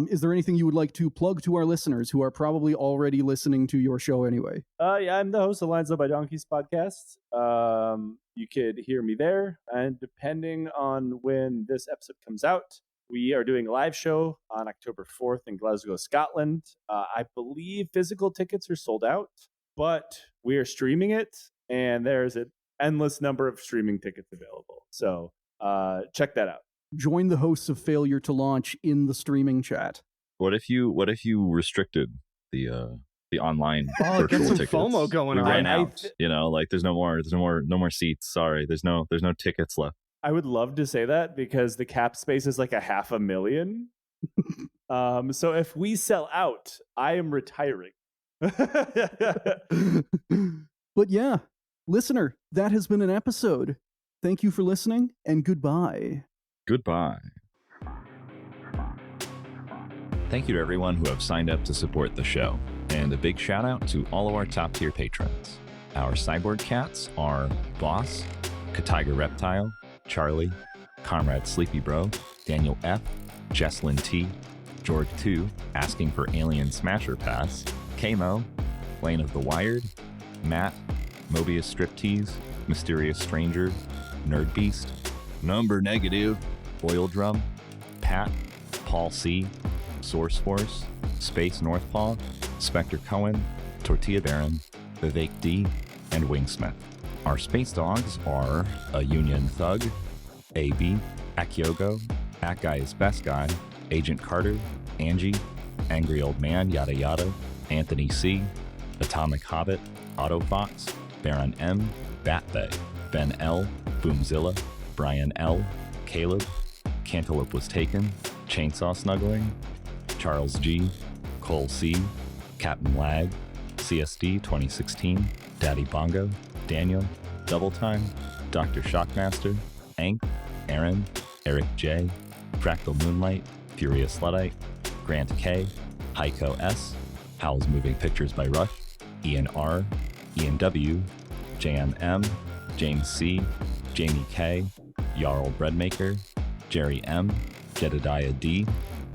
B: Is there anything you would like to plug to our listeners who are probably already listening to your show anyway?
C: Yeah, I'm the host of Lines Up by Donkeys podcast. You could hear me there, and depending on when this episode comes out, we are doing a live show on October 4th in Glasgow, Scotland. I believe physical tickets are sold out, but we are streaming it, and there's an endless number of streaming tickets available. So check that out.
B: Join the hosts of Failure to Launch in the streaming chat.
D: What if you restricted the online
A: get
D: virtual
A: some
D: tickets?
A: FOMO going
D: we
A: on.
D: ran out. Like there's no more seats. Sorry, there's no tickets left.
C: I would love to say that because the cap space is like $500,000. So if we sell out, I am retiring.
B: But yeah, Listener, that has been an episode. Thank you for listening, and goodbye.
D: Goodbye. Thank you to everyone who have signed up to support the show, and a big shout out to all of our top tier patrons. Our cyborg cats are Boss, Katiger Reptile, Charlie, Comrade Sleepy Bro, Daniel F., Jesslyn T., Jorg 2, asking for Alien Smasher Pass, Kamo, Lane of the Wired, Matt, Mobius Striptease, Mysterious Stranger, Nerd Beast, Number Negative, Oil Drum, Pat, Paul C., Source Force, Space Northpaw, Spectre Cohen, Tortilla Baron, Vivek D., and Wingsmith. Our space dogs are a Union Thug, AB, Akiogo, That Guy is Best Guy, Agent Carter, Angie, Angry Old Man, Yada Yada, Anthony C., Atomic Hobbit, Otto Fox, Baron M., Batbay, Ben L., Boomzilla, Brian L., Caleb, Cantaloupe Was Taken, Chainsaw Snuggling, Charles G., Cole C., Captain Lag, CSD 2016, Daddy Bongo, Daniel, Double Time, Dr. Shockmaster, Ank, Aaron, Eric J., Fractal Moonlight, Furious Luddite, Grant K., Heiko S., Howl's Moving Pictures by Rush, Ian R., Ian W., JMM, James C., Jamie K., Jarl Breadmaker, Jerry M., Jedediah D.,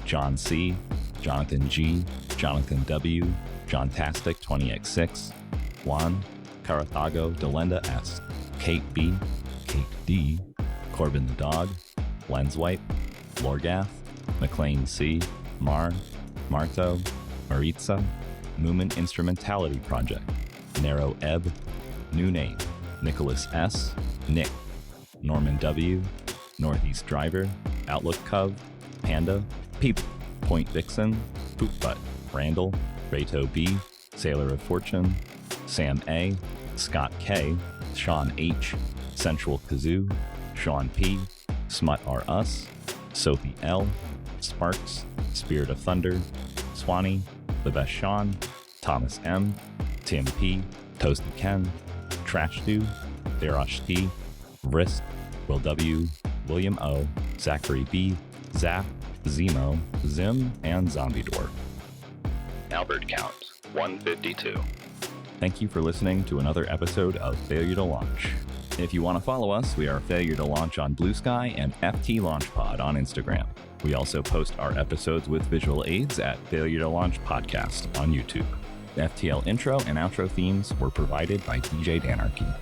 D: John C., Jonathan G., Jonathan W., Johntastic 20x6, Juan, Carathago Delenda S., Kate B., Kate D., Corbin the Dog, Lenswipe, Lorgath, McLean C., Mar, Marto, Maritza, Moomin Instrumentality Project, Narrow Ebb, New Name, Nicholas S., Nick, Norman W., Northeast Driver, Outlook Cove, Panda, Peep, Point Vixen, Poop Butt, Randall, Rato B., Sailor of Fortune, Sam A., Scott K., Sean H., Sensual Kazoo, Sean P., Smut R. Us, Sophie L., Sparks, Spirit of Thunder, Swanee, The Best Sean, Thomas M., Tim P., Toasty Ken, Trash Do, Darash T., Vrisk, Will W., William O., Zachary B., Zap, Zemo, Zim, and Zombie Dwarf.
F: Albert Count, 152.
D: Thank you for listening to another episode of Failure to Launch. If you want to follow us, we are Failure to Launch on Blue Sky and FT LaunchPod on Instagram. We also post our episodes with visual aids at Failure to Launch Podcast on YouTube. The FTL intro and outro themes were provided by DJ Danarchy.